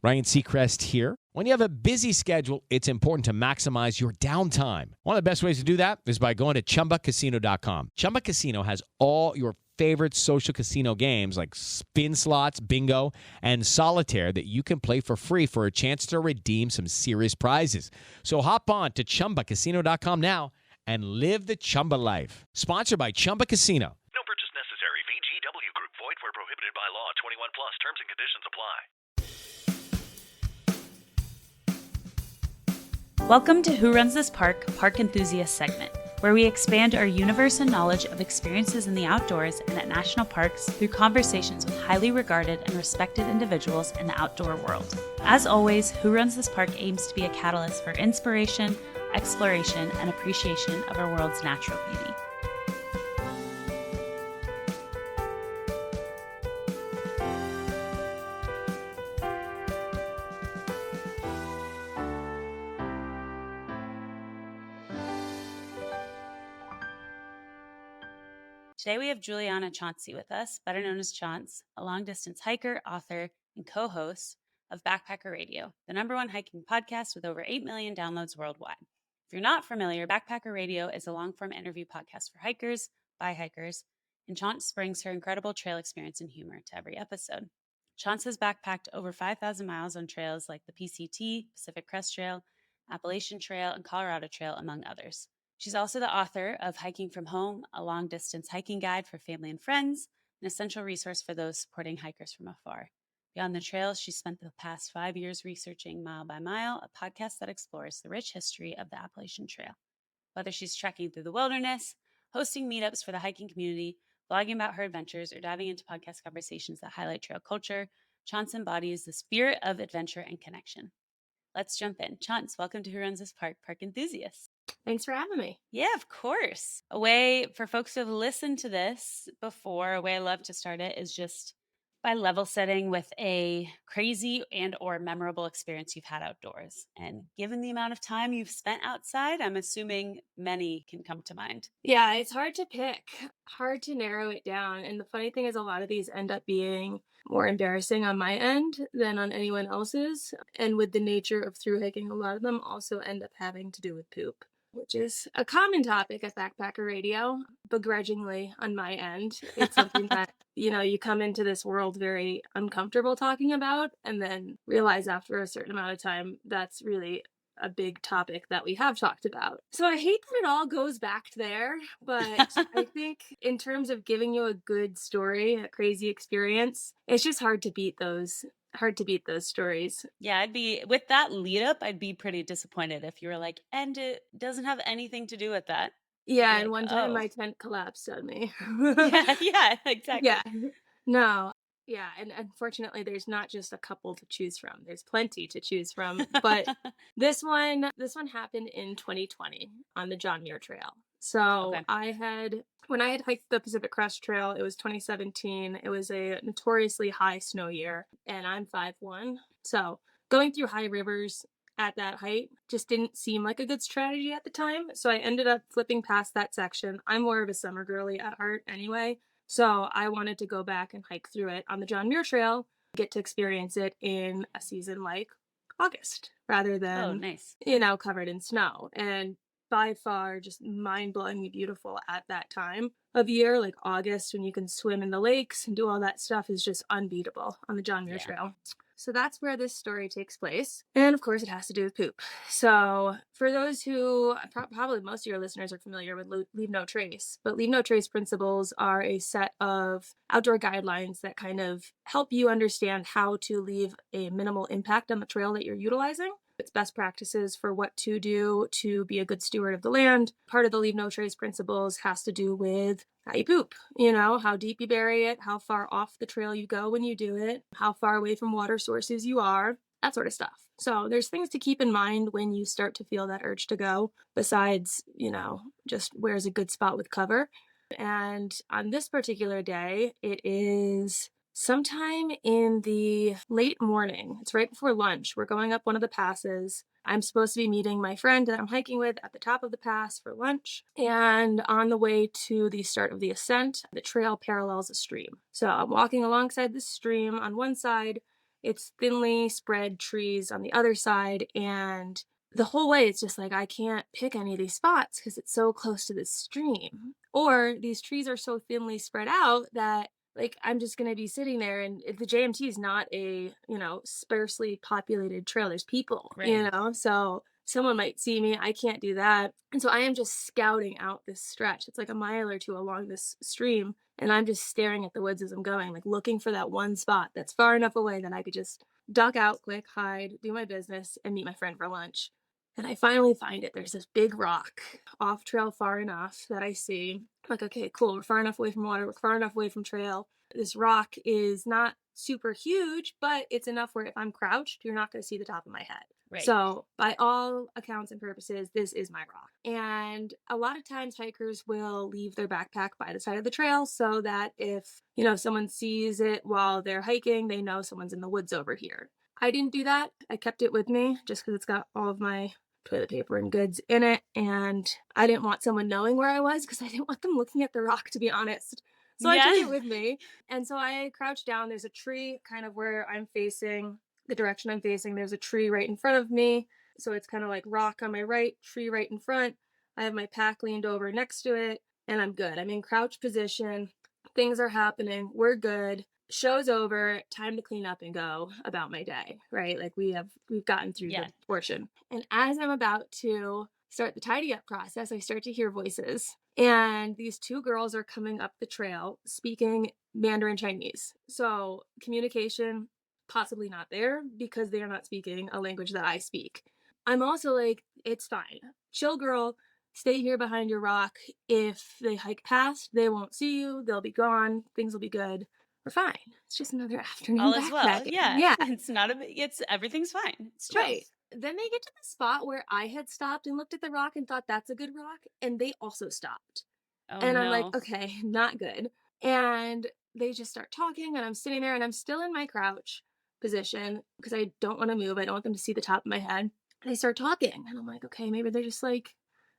Ryan Seacrest here. When you have a busy schedule, it's important to maximize your downtime. One of the best ways to do that is by going to ChumbaCasino.com. Chumba Casino has all your favorite social casino games like spin slots, bingo, and solitaire that you can play for free for a chance to redeem some serious prizes. So hop on to ChumbaCasino.com now and live the Chumba life. Sponsored by Chumba Casino. No purchase necessary. VGW Group. Void where prohibited by law. 21 plus. Terms and conditions apply. Welcome to Who Runs This Park, Park Enthusiast segment, where we expand our universe and knowledge of experiences in the outdoors and at national parks through conversations with highly regarded and respected individuals in the outdoor world. As always, Who Runs This Park aims to be a catalyst for inspiration, exploration, and appreciation of our world's natural beauty. Today we have Juliana Chauncey with us, better known as Chaunce, a long-distance hiker, author, and co-host of Backpacker Radio, the #1 hiking podcast with over 8 million downloads worldwide. If you're not familiar, Backpacker Radio is a long-form interview podcast for hikers, by hikers, and Chaunce brings her incredible trail experience and humor to every episode. Chaunce has backpacked over 5,000 miles on trails like the PCT, Pacific Crest Trail, Appalachian Trail, and Colorado Trail, among others. She's also the author of Hiking from Home, a long-distance hiking guide for family and friends, an essential resource for those supporting hikers from afar. Beyond the trails, she spent the past 5 years researching Mile by Mile, a podcast that explores the rich history of the Appalachian Trail. Whether she's trekking through the wilderness, hosting meetups for the hiking community, blogging about her adventures, or diving into podcast conversations that highlight trail culture, Chaunce embodies the spirit of adventure and connection. Let's jump in. Chaunce, welcome to Who Runs This Park, Park Enthusiast. Thanks for having me. Yeah, of course. A way for folks who have listened to this before, a way I love to start it is just by level setting with a crazy and or memorable experience you've had outdoors. And given the amount of time you've spent outside, I'm assuming many can come to mind. Yeah, it's hard to pick, hard to narrow it down. And the funny thing is a lot of these end up being more embarrassing on my end than on anyone else's. And with the nature of thru hiking, a lot of them also end up having to do with poop, which is a common topic at Backpacker Radio, begrudgingly on my end. It's something that, you come into this world very uncomfortable talking about and then realize after a certain amount of time that's really a big topic that we have talked about. So I hate that it all goes back there, but I think in terms of giving you a good story, a crazy experience, it's just hard to beat those stories. Yeah, I'd be with that lead up, I'd be pretty disappointed if you were like, and it doesn't have anything to do with that. Yeah, Like, and one time my tent collapsed on me. yeah, exactly. Yeah. No. Yeah, and unfortunately there's not just a couple to choose from. There's plenty to choose from, but this one happened in 2020 on the John Muir Trail. So Okay. when I had hiked the Pacific Crest Trail, it was 2017. It was a notoriously high snow year, and I'm 5'1". So going through high rivers at that height just didn't seem like a good strategy at the time. So I ended up flipping past that section. I'm more of a summer girly at heart anyway. So I wanted to go back and hike through it on the John Muir Trail, get to experience it in a season like August rather than, nice. Covered in snow. And by far just mind-blowingly beautiful at that time of year, like August, when you can swim in the lakes and do all that stuff, is just unbeatable on the John Muir Trail. So that's where this story takes place. And of course, it has to do with poop. So for those who, probably most of your listeners are familiar with Leave No Trace, but Leave No Trace principles are a set of outdoor guidelines that kind of help you understand how to leave a minimal impact on the trail that you're utilizing. It's best practices for what to do to be a good steward of the land. Part of the Leave No Trace principles has to do with how you poop, how deep you bury it, how far off the trail you go when you do it, how far away from water sources you are, that sort of stuff. So there's things to keep in mind when you start to feel that urge to go, besides, just where's a good spot with cover. And on this particular day, it is sometime in the late morning. It's right before lunch. We're going up one of the passes. I'm supposed to be meeting my friend that I'm hiking with at the top of the pass for lunch. And on the way to the start of the ascent, the trail parallels a stream. So I'm walking alongside the stream on one side. It's thinly spread trees on the other side, and the whole way it's just like I can't pick any of these spots because it's so close to this stream. Or these trees are so thinly spread out that like I'm just gonna be sitting there, and the JMT is not a, sparsely populated trail. There's people, Right. so someone might see me. I can't do that. And so I am just scouting out this stretch. It's like a mile or two along this stream. And I'm just staring at the woods as I'm going, like looking for that one spot that's far enough away that I could just duck out quick, hide, do my business, and meet my friend for lunch. And I finally find it. There's this big rock off trail far enough that I see. I'm like, okay, cool. We're far enough away from water. We're far enough away from trail. This rock is not super huge, but it's enough where if I'm crouched, you're not going to see the top of my head. Right. So, by all accounts and purposes, this is my rock. And a lot of times hikers will leave their backpack by the side of the trail so that if, someone sees it while they're hiking, they know someone's in the woods over here. I didn't do that. I kept it with me just because it's got all of my toilet paper and goods in it. And I didn't want someone knowing where I was because I didn't want them looking at the rock, to be honest. So I took it with me. And so I crouched down. There's a tree kind of where I'm facing, the direction I'm facing. There's a tree right in front of me. So it's kind of like rock on my right, tree right in front. I have my pack leaned over next to it, and I'm good. I'm in crouch position. Things are happening. We're good. Show's over. Time to clean up and go about my day, right? Like we've gotten through the portion. And as I'm about to start the tidy up process, I start to hear voices. And these two girls are coming up the trail speaking Mandarin Chinese. So communication possibly not there because they are not speaking a language that I speak. I'm also like, it's fine. Chill, girl. Stay here behind your rock. If they hike past, they won't see you. They'll be gone. Things will be good. We're fine. It's just another afternoon All is well. backpacking. Yeah. It's everything's fine. It's chill. Right. Then they get to the spot where I had stopped and looked at the rock and thought that's a good rock, and they also stopped. Oh, and I'm no. like, okay, not good. And they just start talking, and I'm sitting there, and I'm still in my crouch position because I don't want to move. I don't want them to see the top of my head. And they start talking, and I'm like, okay, maybe they're just like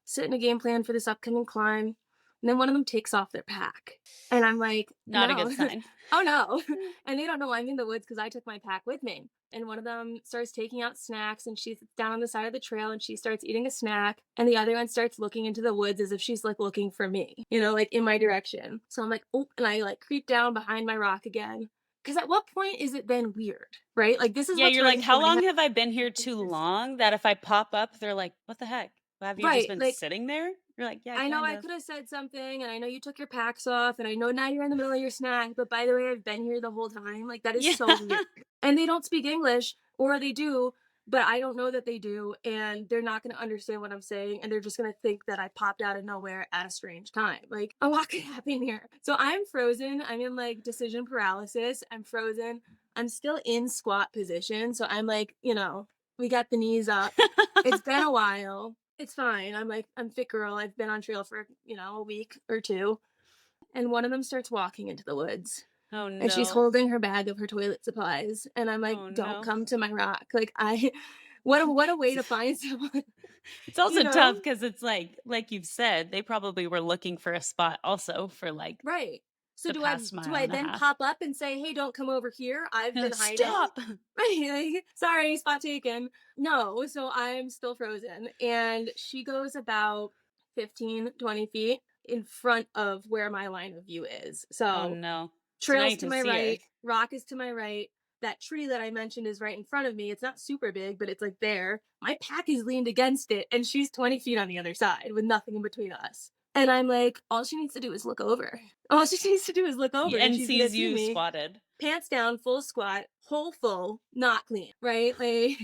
setting a game plan for this upcoming climb. And then one of them takes off their pack, and I'm like, Not no. a good sign. Oh no. And they don't know I'm in the woods because I took my pack with me. And one of them starts taking out snacks, and she's down on the side of the trail and she starts eating a snack. And the other one starts looking into the woods as if she's like looking for me, like in my direction. So I'm like, oh, and I like creep down behind my rock again. Because at what point is it then weird, right? Like this is Yeah, what's you're running like, how through my long head. have I been here too long that if I pop up, they're like, what the heck? Have you just Right, been like, sitting there? You're like, yeah, I know I kind of. could have said something, and I know you took your packs off, and I know now you're in the middle of your snack, but by the way, I've been here the whole time. Like, that is Yeah. so weird. And they don't speak English, or they do, but I don't know that they do, and they're not going to understand what I'm saying, and they're just going to think that I popped out of nowhere at a strange time. Like, a lot could happen here. So I'm frozen. I'm in, like, decision paralysis. I'm frozen. I'm still in squat position, so I'm like, we got the knees up. It's been a while. It's fine. I'm fit girl. I've been on trail for, a week or two. And one of them starts walking into the woods. Oh, And she's no. holding her bag of her toilet supplies. And I'm like, Oh, don't no. come to my rock. Like what a way to find someone. It's also tough because it's like you've said, they probably were looking for a spot also for like Right. So the do I past mile do I and a then half. pop up and say, hey, don't come over here? I've been hiding. Stop. Right, like, sorry, spot taken. No, so I'm still frozen. And she goes about 15, 20 feet in front of where my line of view is. Oh, So no. trail's you to can my see her. right, rock is to my right. That tree that I mentioned is right in front of me. It's not super big, but it's like there. My pack is leaned against it, and she's 20 feet on the other side with nothing in between us. And I'm like, all she needs to do is look over. All she needs to do is look over, And she's gonna sees see you me. squatted. Pants down, full squat, hole full, not clean, right? Like,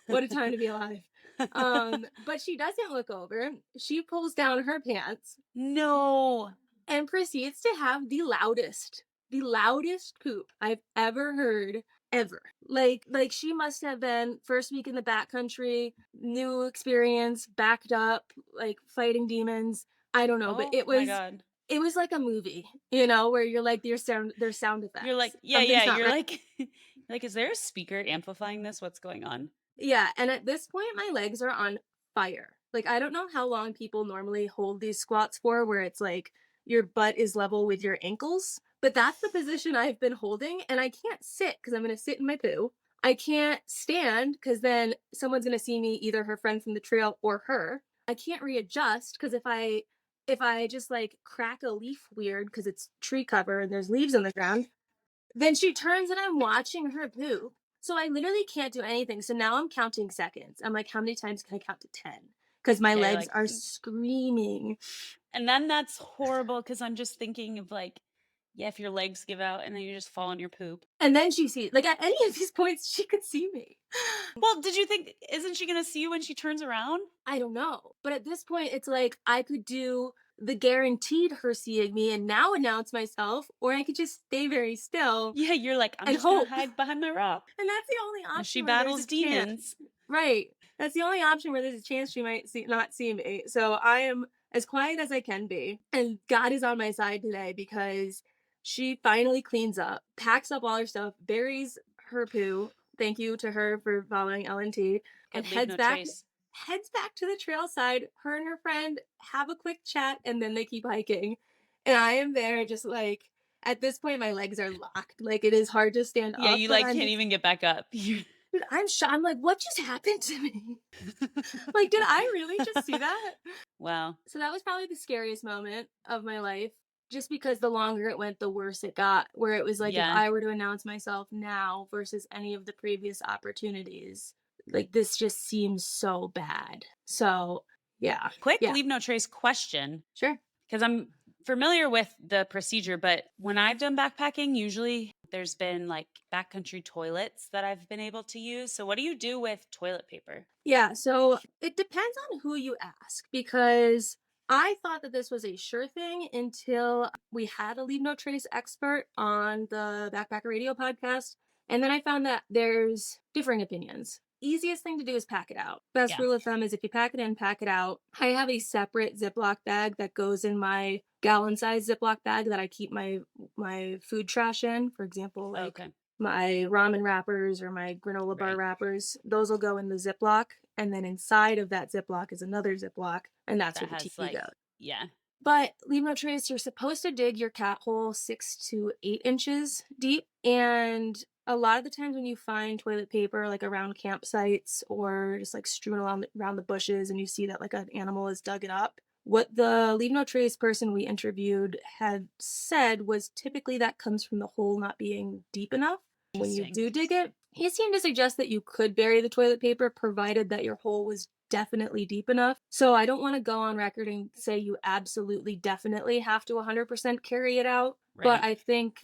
what a time to be alive. But she doesn't look over. She pulls down her pants No. and proceeds to have the loudest poop I've ever heard, ever. Like she must have been first week in the backcountry, new experience, backed up, like fighting demons. I don't know, but Oh it my was God. it was like a movie, where you're like there's sound effects. You're like, yeah, Something's not You're right. like, is there a speaker amplifying this? What's going on? Yeah, and at this point my legs are on fire. Like I don't know how long people normally hold these squats for where it's like your butt is level with your ankles, But that's the position I've been holding, and I can't sit because I'm going to sit in my poo. I can't stand because then someone's going to see me, either her friend from the trail or her. I can't readjust because if I just like crack a leaf weird because it's tree cover and there's leaves on the ground, then she turns and I'm watching her poop. So I literally can't do anything. So now I'm counting seconds. I'm like, how many times can I count to 10? Because my Yeah, you're legs like, are screaming. and then that's horrible because I'm just thinking of like, yeah, if your legs give out and then you just fall on your poop. And then she sees, like at any of these points, she could see me. Well, did you think, isn't she going to see you when she turns around? I don't know. But at this point, it's like I could do the guaranteed her seeing me and now announce myself, or I could just stay very still Yeah, you're like, I'm and just going hope. to hide behind my rock. And that's the only When she option where there's battles a chance. demons. Right. That's the only option where there's a chance she might not see me. So I am as quiet as I can be. And God is on my side today because she finally cleans up, packs up all her stuff, buries her poo. Thank you to her for following LNT, and Good, leave no trace. heads back to the trail side. Her and her friend have a quick chat and then they keep hiking. And I am there just like, at this point my legs are locked. Like it is hard to stand Yeah, up. you But like I'm can't just, even get back up. dude, I'm shocked. I'm like, what just happened to me? Like, did I really just see that? Wow. So that was probably the scariest moment of my life. Just because the longer it went, the worse it got. Where it was like, if Yeah. I were to announce myself now versus any of the previous opportunities, like this just seems so bad. So yeah. Quick, Yeah. leave no trace question. Sure. Because I'm familiar with the procedure, but when I've done backpacking, usually there's been like backcountry toilets that I've been able to use. So what do you do with toilet paper? Yeah, so it depends on who you ask because I thought that this was a sure thing until we had a Leave No Trace expert on the Backpacker Radio podcast. And then I found that there's differing opinions. Easiest thing to do is pack it out. Best Yeah. rule of thumb is if you pack it in, pack it out. I have a separate Ziploc bag that goes in my gallon size Ziploc bag that I keep my food trash in. For example, like Okay. my ramen wrappers or my granola bar Right. wrappers, those will go in the Ziploc. And then inside of that Ziploc is another Ziploc. And that's That where the has TV like, goes. yeah. But leave no trace, you're supposed to dig your cat hole 6 to 8 inches deep. And a lot of the times when you find toilet paper, like around campsites or just like strewn around the bushes, and you see that like an animal has dug it up, what the leave no trace person we interviewed had said was typically that comes from the hole not being deep enough. When you Interesting. do dig it, he seemed to suggest that you could bury the toilet paper provided that your hole was definitely deep enough. So I don't want to go on record and say you absolutely definitely have to 100% carry it out, but Right. I think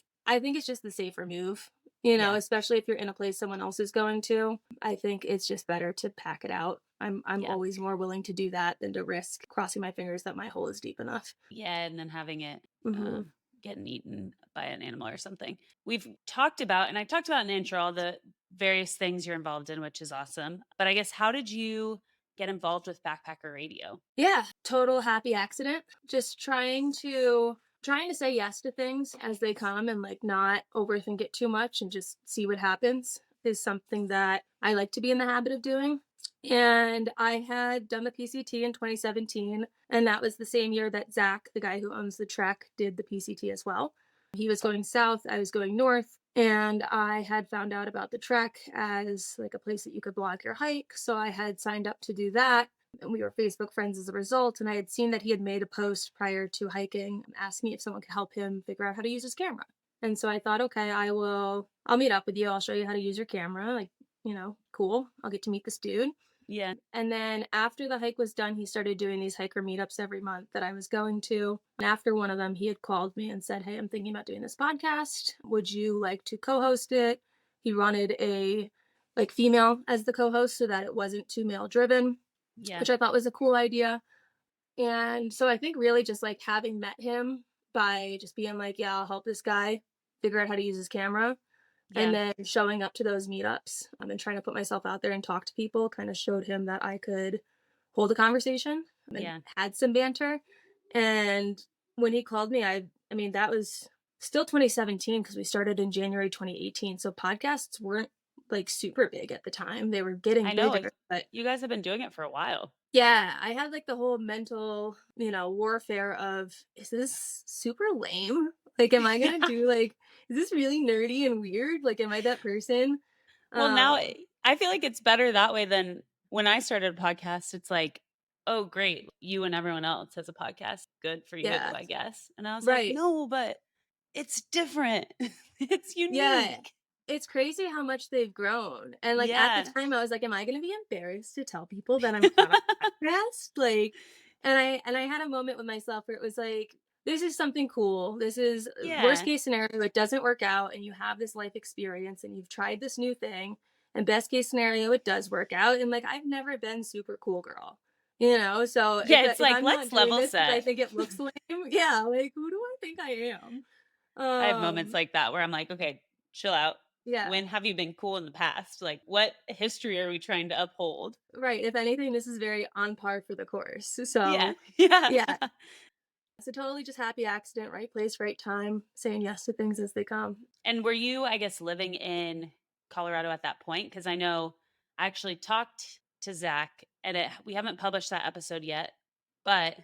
it's just the safer move. You know, Yeah. especially if you're in a place someone else is going to. I think it's just better to pack it out. I'm Yeah. always more willing to do that than to risk crossing my fingers that my hole is deep enough. Yeah. And then having it Mhm. getting eaten by an animal or something. We've talked about, and I talked about in the intro, all the various things you're involved in, which is awesome. But I guess, how did you get involved with Backpacker Radio? Yeah, total happy accident. Just trying to say yes to things as they come and like not overthink it too much and just see what happens is something that I like to be in the habit of doing. And I had done the PCT in 2017, and that was the same year that Zach, the guy who owns the trek, did the PCT as well. He was going south, I was going north, and I had found out about the trek as like a place that you could blog your hike. So I had signed up to do that. And we were Facebook friends as a result. And I had seen that he had made a post prior to hiking asking if someone could help him figure out how to use his camera. And so I thought, okay, I'll meet up with you. I'll show you how to use your camera. Like, cool. I'll get to meet this dude. Yeah. And then after the hike was done, he started doing these hiker meetups every month that I was going to. And after one of them, he had called me and said, hey, I'm thinking about doing this podcast. Would you like to co-host it? He wanted a like female as the co-host so that it wasn't too male driven, Yeah. which I thought was a cool idea. And so I think really just like having met him by just being like, yeah, I'll help this guy figure out how to use his camera. Yeah. And then showing up to those meetups and trying to put myself out there and talk to people kind of showed him that I could hold a conversation and Yeah. had some banter. And when he called me, I mean, that was still 2017 because we started in January 2018. So podcasts weren't like super big at the time. They were getting I know. bigger, but You guys have been doing it for a while. yeah, I had like the whole mental, warfare of, is this super lame? Like, am I gonna Yeah. do like, is this really nerdy and weird? Like, am I that person? Well, now Um, I feel like it's better that way than when I started a podcast. It's like, oh, great. You and everyone else has a podcast. Good for you, yeah, I guess. And I was like, right. no, but it's different. It's Yeah. unique. It's crazy how much they've grown. And like at the Yeah. time I was like, am I gonna be embarrassed to tell people that I'm on a podcast? Like, and I had a moment with myself where it was like, this is something cool. This is worst Yeah. case scenario, it doesn't work out and you have this life experience and you've tried this new thing. And best case scenario, it does work out. And like I've never been super cool girl. You know, so Yeah. It's if like, I'm not let's doing level this because I set. think it looks lame, yeah, like who do I think I am? I have moments Um, like that where I'm like, okay, chill out. yeah. When have you been cool in the past? Like, what history are we trying to uphold? Right, if anything, this is very on par for the course. Yeah. So, Yeah. yeah, it's a totally just happy accident, right place, right time, saying yes to things as they come. And were you, I guess, living in Colorado at that point? Because I know I actually talked to Zach, and we haven't published that episode yet. But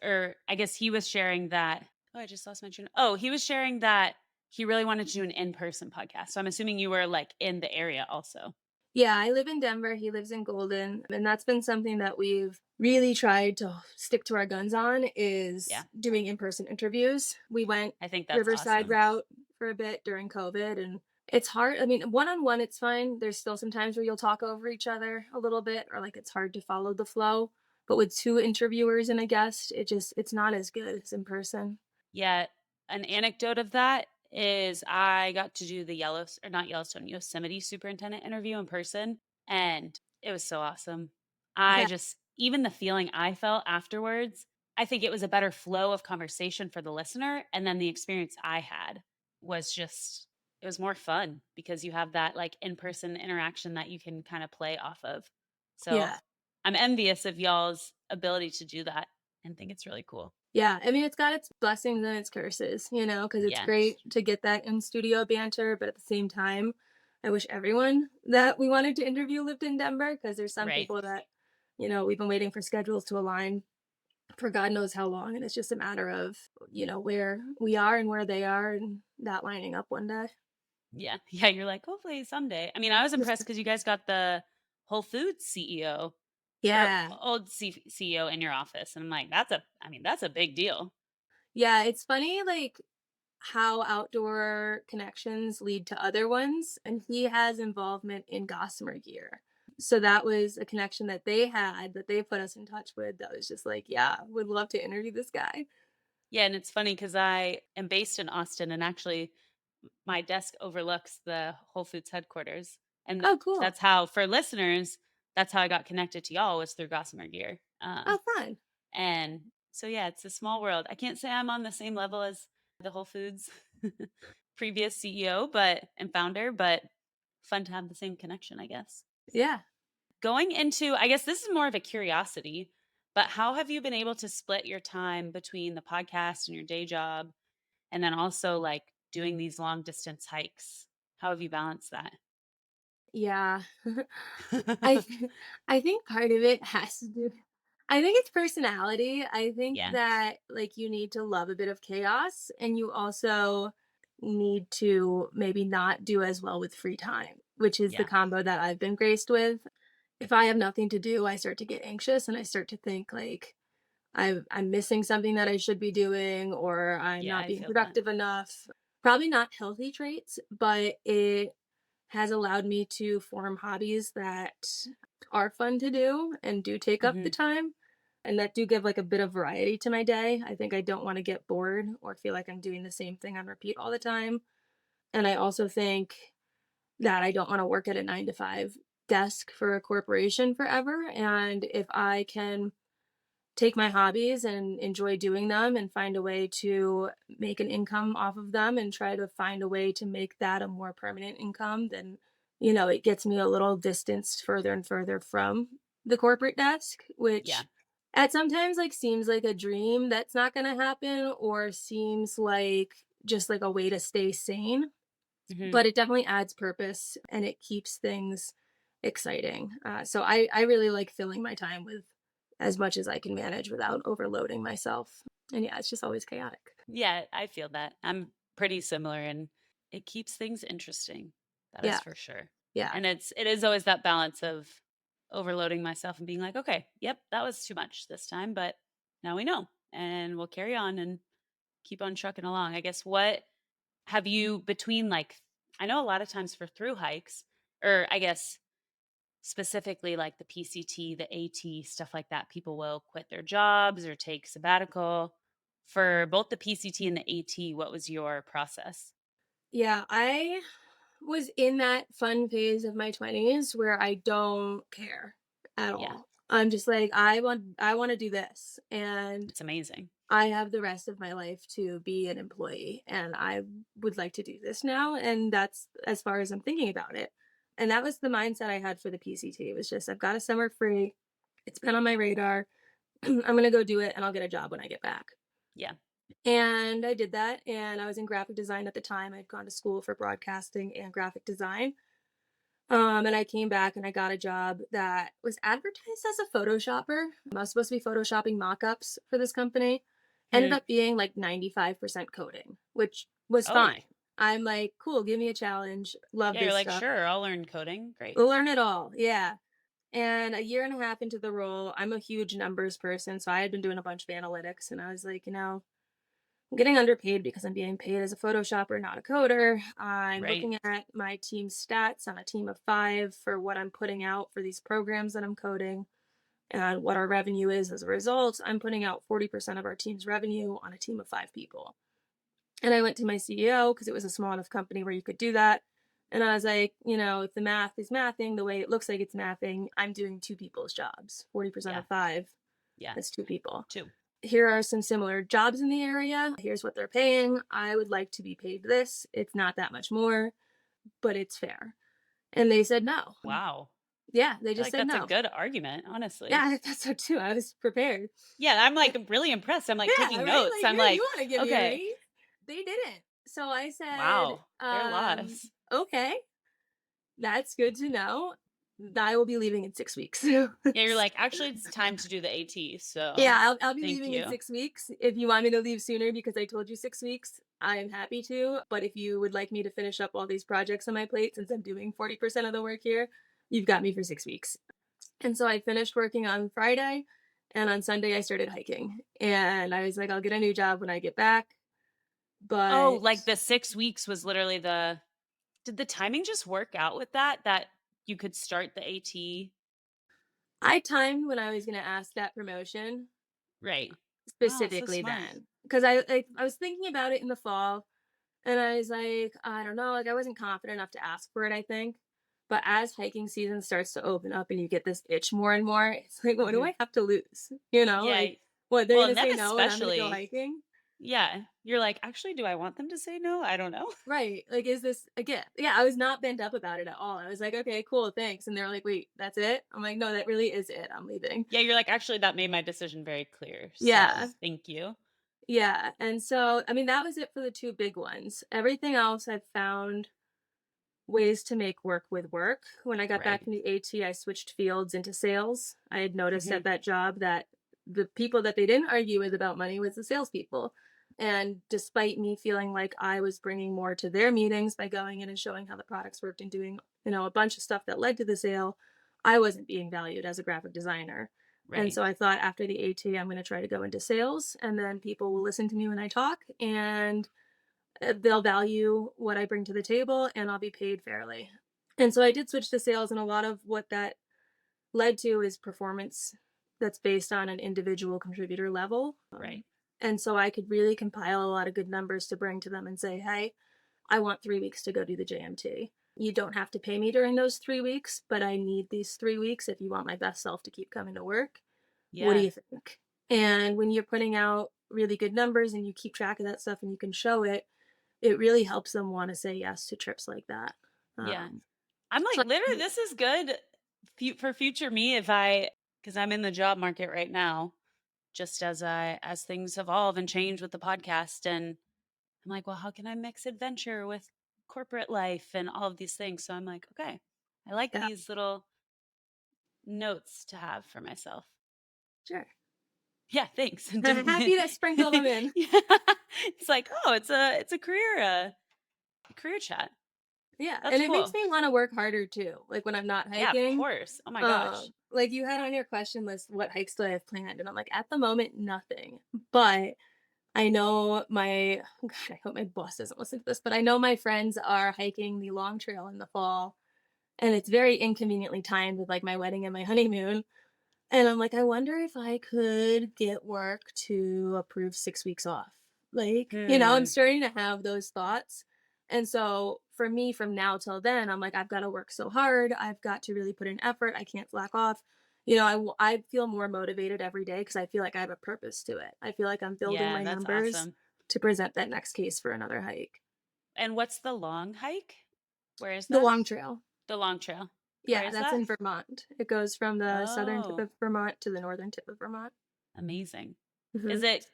or I guess he was sharing that. Oh, I just lost my train. Oh, he was sharing that he really wanted to do an in-person podcast. So I'm assuming you were like in the area also. Yeah, I live in Denver, he lives in Golden, and that's been something that we've really tried to stick to our guns on Yeah, is doing in-person interviews. We went I think that's Riverside awesome. route for a bit during COVID, and it's hard. I mean, one-on-one, it's fine. There's still some times where you'll talk over each other a little bit, or like it's hard to follow the flow. But with two interviewers and a guest, it's not as good as in person. Yeah, an anecdote of that is I got to do the or not Yellowstone, Yosemite superintendent interview in person, and it was so awesome. I Yeah. just even the feeling I felt afterwards, I think it was a better flow of conversation for the listener, and then the experience I had was just it was more fun because you have that like in-person interaction that you can kind of play off of. So, Yeah. I'm envious of y'all's ability to do that and think it's really cool. Yeah. I mean, it's got its blessings and its curses, because it's Yeah, great to get that in studio banter. But at the same time, I wish everyone that we wanted to interview lived in Denver because there's some right. people that, we've been waiting for schedules to align for God knows how long. And it's just a matter of, where we are and where they are and that lining up one day. Yeah. Yeah, you're like, "Hopefully someday." I mean, I was impressed because you guys got the Whole Foods CEO or Yeah. old CEO in your office, and I'm like, that's a big deal. Yeah. It's funny, like, how outdoor connections lead to other ones, and he has involvement in gossamer gear. So that was a connection that they had that they put us in touch with that was just like, yeah, would love to interview this guy. Yeah, and it's funny because I am based in Austin, and actually my desk overlooks the Whole Foods headquarters, and Oh, cool. that's how for listeners, that's how I got connected to y'all was through Gossamer Gear. Oh, fun. And so, yeah, it's a small world. I can't say I'm on the same level as the Whole Foods previous CEO, and founder, but fun to have the same connection, I guess. Yeah. Going into, I guess this is more of a curiosity, but how have you been able to split your time between the podcast and your day job, and then also like doing these long distance hikes? How have you balanced that? Yeah. I I think part of it has to do I think it's personality. I think Yeah, that like you need to love a bit of chaos and you also need to maybe not do as well with free time, which is the yeah, combo that I've been graced with. If I have nothing to do, I start to get anxious and I start to think like I'm missing something that I should be doing or I'm yeah. not I being feel that. productive enough. Probably not healthy traits, but it has allowed me to form hobbies that are fun to do and do take up the Hmm. time and that do give like a bit of variety to my day. I think I don't want to get bored or feel like I'm doing the same thing on repeat all the time. And I also think that I don't want to work at a 9 to 5 desk for a corporation forever. And if I can take my hobbies and enjoy doing them and find a way to make an income off of them and try to find a way to make that a more permanent income, then, it gets me a little distance further and further from the corporate desk, Yeah. which at sometimes like seems like a dream that's not going to happen or seems like just like a way to stay sane, Hmm. but it definitely adds purpose and it keeps things exciting. So I really like filling my time with as much as I can manage without overloading myself. And yeah, it's just always chaotic. Yeah, I feel that. I'm pretty similar, and it keeps things interesting. That is Yeah. for sure. Yeah. And it is always that balance of overloading myself and being like, okay, yep, that was too much this time, but now we know, and we'll carry on and keep on trucking along. I guess what have you between like I know a lot of times for through hikes, or I guess specifically like the PCT, the AT, stuff like that, people will quit their jobs or take sabbatical. For both the PCT and the AT, what was your process? Yeah, I was in that fun phase of my 20s where I don't care at Yeah, all. I'm just like I want to do this, and it's amazing. I have the rest of my life to be an employee, and I would like to do this now, and that's as far as I'm thinking about it. And that was the mindset I had for the PCT. It was just I've got a summer free. It's been on my radar. I'm going to go do it and I'll get a job when I get back. Yeah. And I did that, and I was in graphic design at the time. I'd gone to school for broadcasting and graphic design. And I came back and I got a job that was advertised as a Photoshopper. I was supposed to be Photoshopping mock-ups for this company. Ended Mm. up being like 95% coding, which was Oh, fine. I'm like, cool, give me a challenge. Love yeah. You're this like, stuff. sure, I'll learn coding. Great. Learn it all. Yeah. And a year and a half into the role, I'm a huge numbers person. So I had been doing a bunch of analytics, and I was like, I'm getting underpaid because I'm being paid as a Photoshopper, not a coder. I'm Right. looking at my team's stats on a team of 5 for what I'm putting out for these programs that I'm coding and what our revenue is as a result. I'm putting out 40% of our team's revenue on a team of 5 people. And I went to my CEO because it was a small enough company where you could do that. And I was like, if the math is mathing the way it looks like it's mathing, I'm doing 2 people's jobs. 40% Yeah. of 5, Yeah. that's 2 people. Two. Here are some similar jobs in the area. Here's what they're paying. I would like to be paid this. It's not that much more, but it's fair. And they said no. Wow. Yeah, they I feel just like said that's a no. good argument, honestly. Yeah, I thought so too. I was prepared. Yeah. I'm like really impressed. I'm like Yeah, taking right? notes. Like, I'm yeah, you like, want to give me a okay, raise? They didn't. So I said, wow, their loss. okay, that's good to know. I will be leaving in 6 weeks. Yeah. You're like, actually, it's time to do the AT. So Yeah, I'll be thank leaving in you. 6 weeks. If you want me to leave sooner because I told you 6 weeks, I'm happy to. But if you would like me to finish up all these projects on my plate, since I'm doing 40% of the work here, you've got me for 6 weeks. And so I finished working on Friday, and on Sunday I started hiking. And I was like, I'll get a new job when I get back. Oh, But like the 6 weeks was literally did the timing just work out with that you could start the AT? I timed when I was going to ask that promotion Right. Wow, so specifically smart. then. Because I was thinking about it in the fall. And I was like, I don't know, like I wasn't confident enough to ask for it, I think. But as hiking season starts to open up and you get this itch more and more, it's like, what do Mhm. I have to lose? Yeah. Like, what, they're Well, going and to then say no and I'm going to go especially, hiking? yeah, you're like, actually, do I want them to say no? I don't know. Right. Like, is this a gift? Yeah, I was not bent up about it at all. I was like, okay, cool, thanks. And they're like, wait, that's it? I'm like, no, that really is it. I'm leaving. Yeah, you're like, actually, that made my decision very clear. So Yeah. thank you. Yeah. And so, I mean, that was it for the 2 big ones. Everything else I've found ways to make work with work. When I got back Right. from the AT, I switched fields into sales. I had noticed Hmm. at that job that the people that they didn't argue with about money was the salespeople. And despite me feeling like I was bringing more to their meetings by going in and showing how the products worked and doing, a bunch of stuff that led to the sale, I wasn't being valued as a graphic designer. And Right. so I thought after the AT, I'm going to try to go into sales, and then people will listen to me when I talk, and they'll value what I bring to the table, and I'll be paid fairly. And so I did switch to sales, and a lot of what that led to is performance that's based on an individual contributor level. Right. And so I could really compile a lot of good numbers to bring to them and say, hey, I want 3 weeks to go do the JMT. You don't have to pay me during those 3 weeks, but I need these 3 weeks if you want my best self to keep coming to work. What do Yeah. you think? And when you're putting out really good numbers and you keep track of that stuff and you can show it, it really helps them wanna say yes to trips like that. Yeah. Um, I'm so like, literally, this is good for future me if I, because I'm in the job market right now, just as things evolve and change with the podcast. And I'm like, well, how can I mix adventure with corporate life and all of these things? So I'm like, okay, I like yeah, these little notes to have for myself. sure. Yeah, thanks. And I'm happy to sprinkle them in. Yeah. It's like, oh, it's a career chat. Yeah, That's and it makes cool. me wanna work harder too, like, when I'm not Yeah, of hiking. course. Oh my gosh. Like, you had on your question list, "What hikes do I have planned?" And I'm like, "At the moment, nothing." But I know my God, I hope my boss doesn't listen to this, but I know my friends are hiking the long trail in the fall, and it's very inconveniently timed with, like, my wedding and my honeymoon, and I'm like, "I wonder if I could get work to approve 6 weeks off." Like, I'm Hmm. starting to have those thoughts, and so, for me, from now till then, I'm like, "I've gotta work so hard, I've got to really put in effort, I can't slack off." I feel more motivated every day because I feel like I have a purpose to it. I feel like I'm building Yeah, my that's numbers awesome. to present that next case for another hike. And what's the long hike? Where is The that? long trail. The long trail. Where Yeah, is that's that? in Vermont. It goes from the southern tip Oh, of Vermont to the northern tip of Vermont. amazing. Is Mhm. it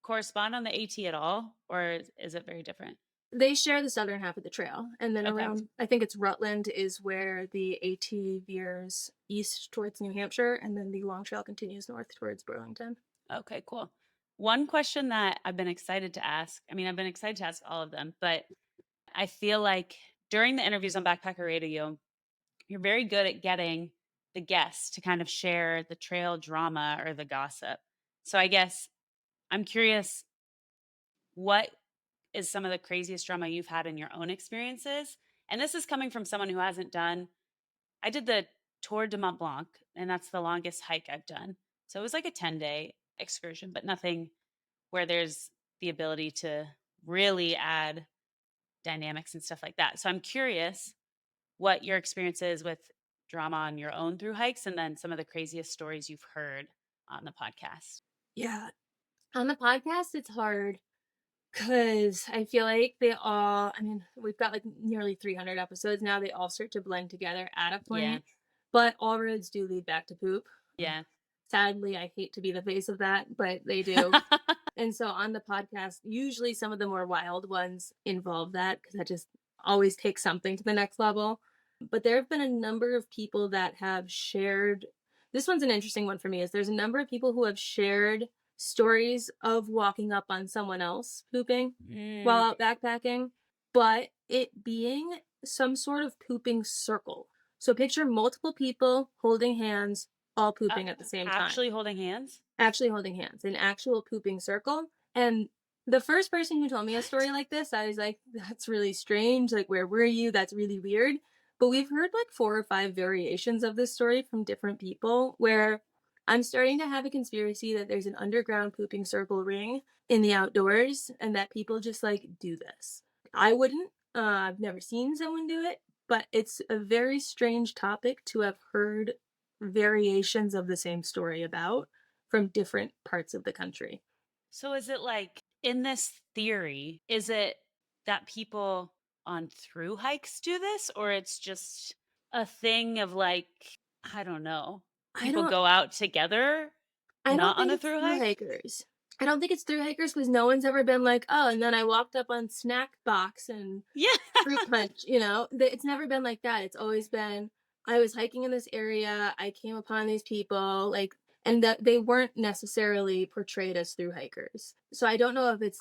correspond on the AT at all, or is it very different? They share the southern half of the trail, and then Okay. around I think it's Rutland is where the AT veers east towards New Hampshire, and then the long trail continues north towards Burlington. Okay, cool. One question that I've been excited to ask, I mean, I've been excited to ask all of them, but I feel like during the interviews on Backpacker Radio, you're very good at getting the guests to kind of share the trail drama or the gossip. So I guess I'm curious, what is some of the craziest drama you've had in your own experiences? And this is coming from someone who hasn't done, I did the Tour de Mont Blanc, and that's the longest hike I've done. So it was like a 10-day excursion, but nothing where there's the ability to really add dynamics and stuff like that. So I'm curious what your experience is with drama on your own through hikes and then some of the craziest stories you've heard on the podcast. Yeah. On the podcast, it's hard because I feel like I mean, we've got like nearly 300 episodes now. They all start to blend together at a Yeah. point, but all roads do lead back to poop. Yeah. Sadly, I hate to be the face of that, but they do. And so on the podcast, usually some of the more wild ones involve that because that just always takes something to the next level. But there have been a number of people that have shared. This one's an interesting one for me. Is there's a number of people who have shared stories of walking up on someone else pooping while Mm, out backpacking, but it being some sort of pooping circle. So picture multiple people holding hands, all uh, pooping at the same time, actually holding hands? actually holding hands, an actual pooping circle. And the first person who told me a story What? like this, I was like, that's really strange. Like, where were you? That's really weird. But we've heard like 4 or 5 variations of this story from different people where I'm starting to have a conspiracy that there's an underground pooping circle ring in the outdoors and that people just like do this. I wouldn't. I've never seen someone do it, but it's a very strange topic to have heard variations of the same story about from different parts of the country. So is it like in this theory, is it that people on through hikes do this or it's just a thing of like, I don't know, I people don't go out together I don't not on think a it's through through hike? hikers. I don't think it's through hikers because no one's ever been like, oh, and then I walked up on Snack Box and Yeah. Fruit Punch, It's never been like that. It's always been, I was hiking in this area, I came upon these people, like, and that they weren't necessarily portrayed as through hikers. So I don't know if it's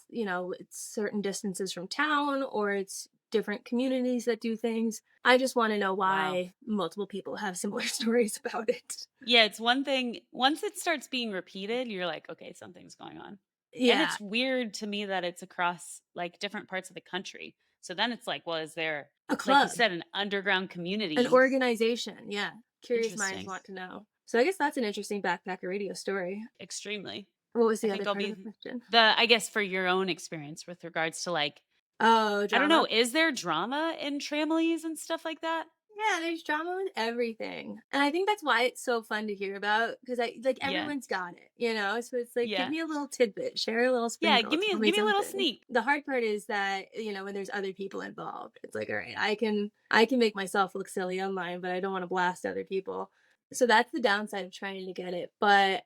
certain distances from town or it's different communities that do things. I just want to know Wow. why multiple people have similar stories about it. Yeah, it's one thing. Once it starts being repeated, you're like, okay, something's going on. And Yeah, it's weird to me that it's across like different parts of the country. So then it's like, well, is there, a like you club. said, an underground An community? organization, yeah. Curious minds Interesting. want to know. So I guess that's an interesting backpacker radio story. Extremely. What was I the other think I'll part of be the question? I guess for your own experience with regards to like, Oh, I don't know, drama? is there drama in tramilies and stuff like that? Yeah, there's drama with everything. And I think that's why it's so fun to hear about because Yeah. everyone's got it. So it's like give Yeah. me a little tidbit, share a little Yeah. sprinkle, tell me Give me a little something. sneak. The hard part is that when there's other people involved, it's like, all right, I can make myself look silly online, but I don't want to blast other people. So that's the downside of trying to get it. But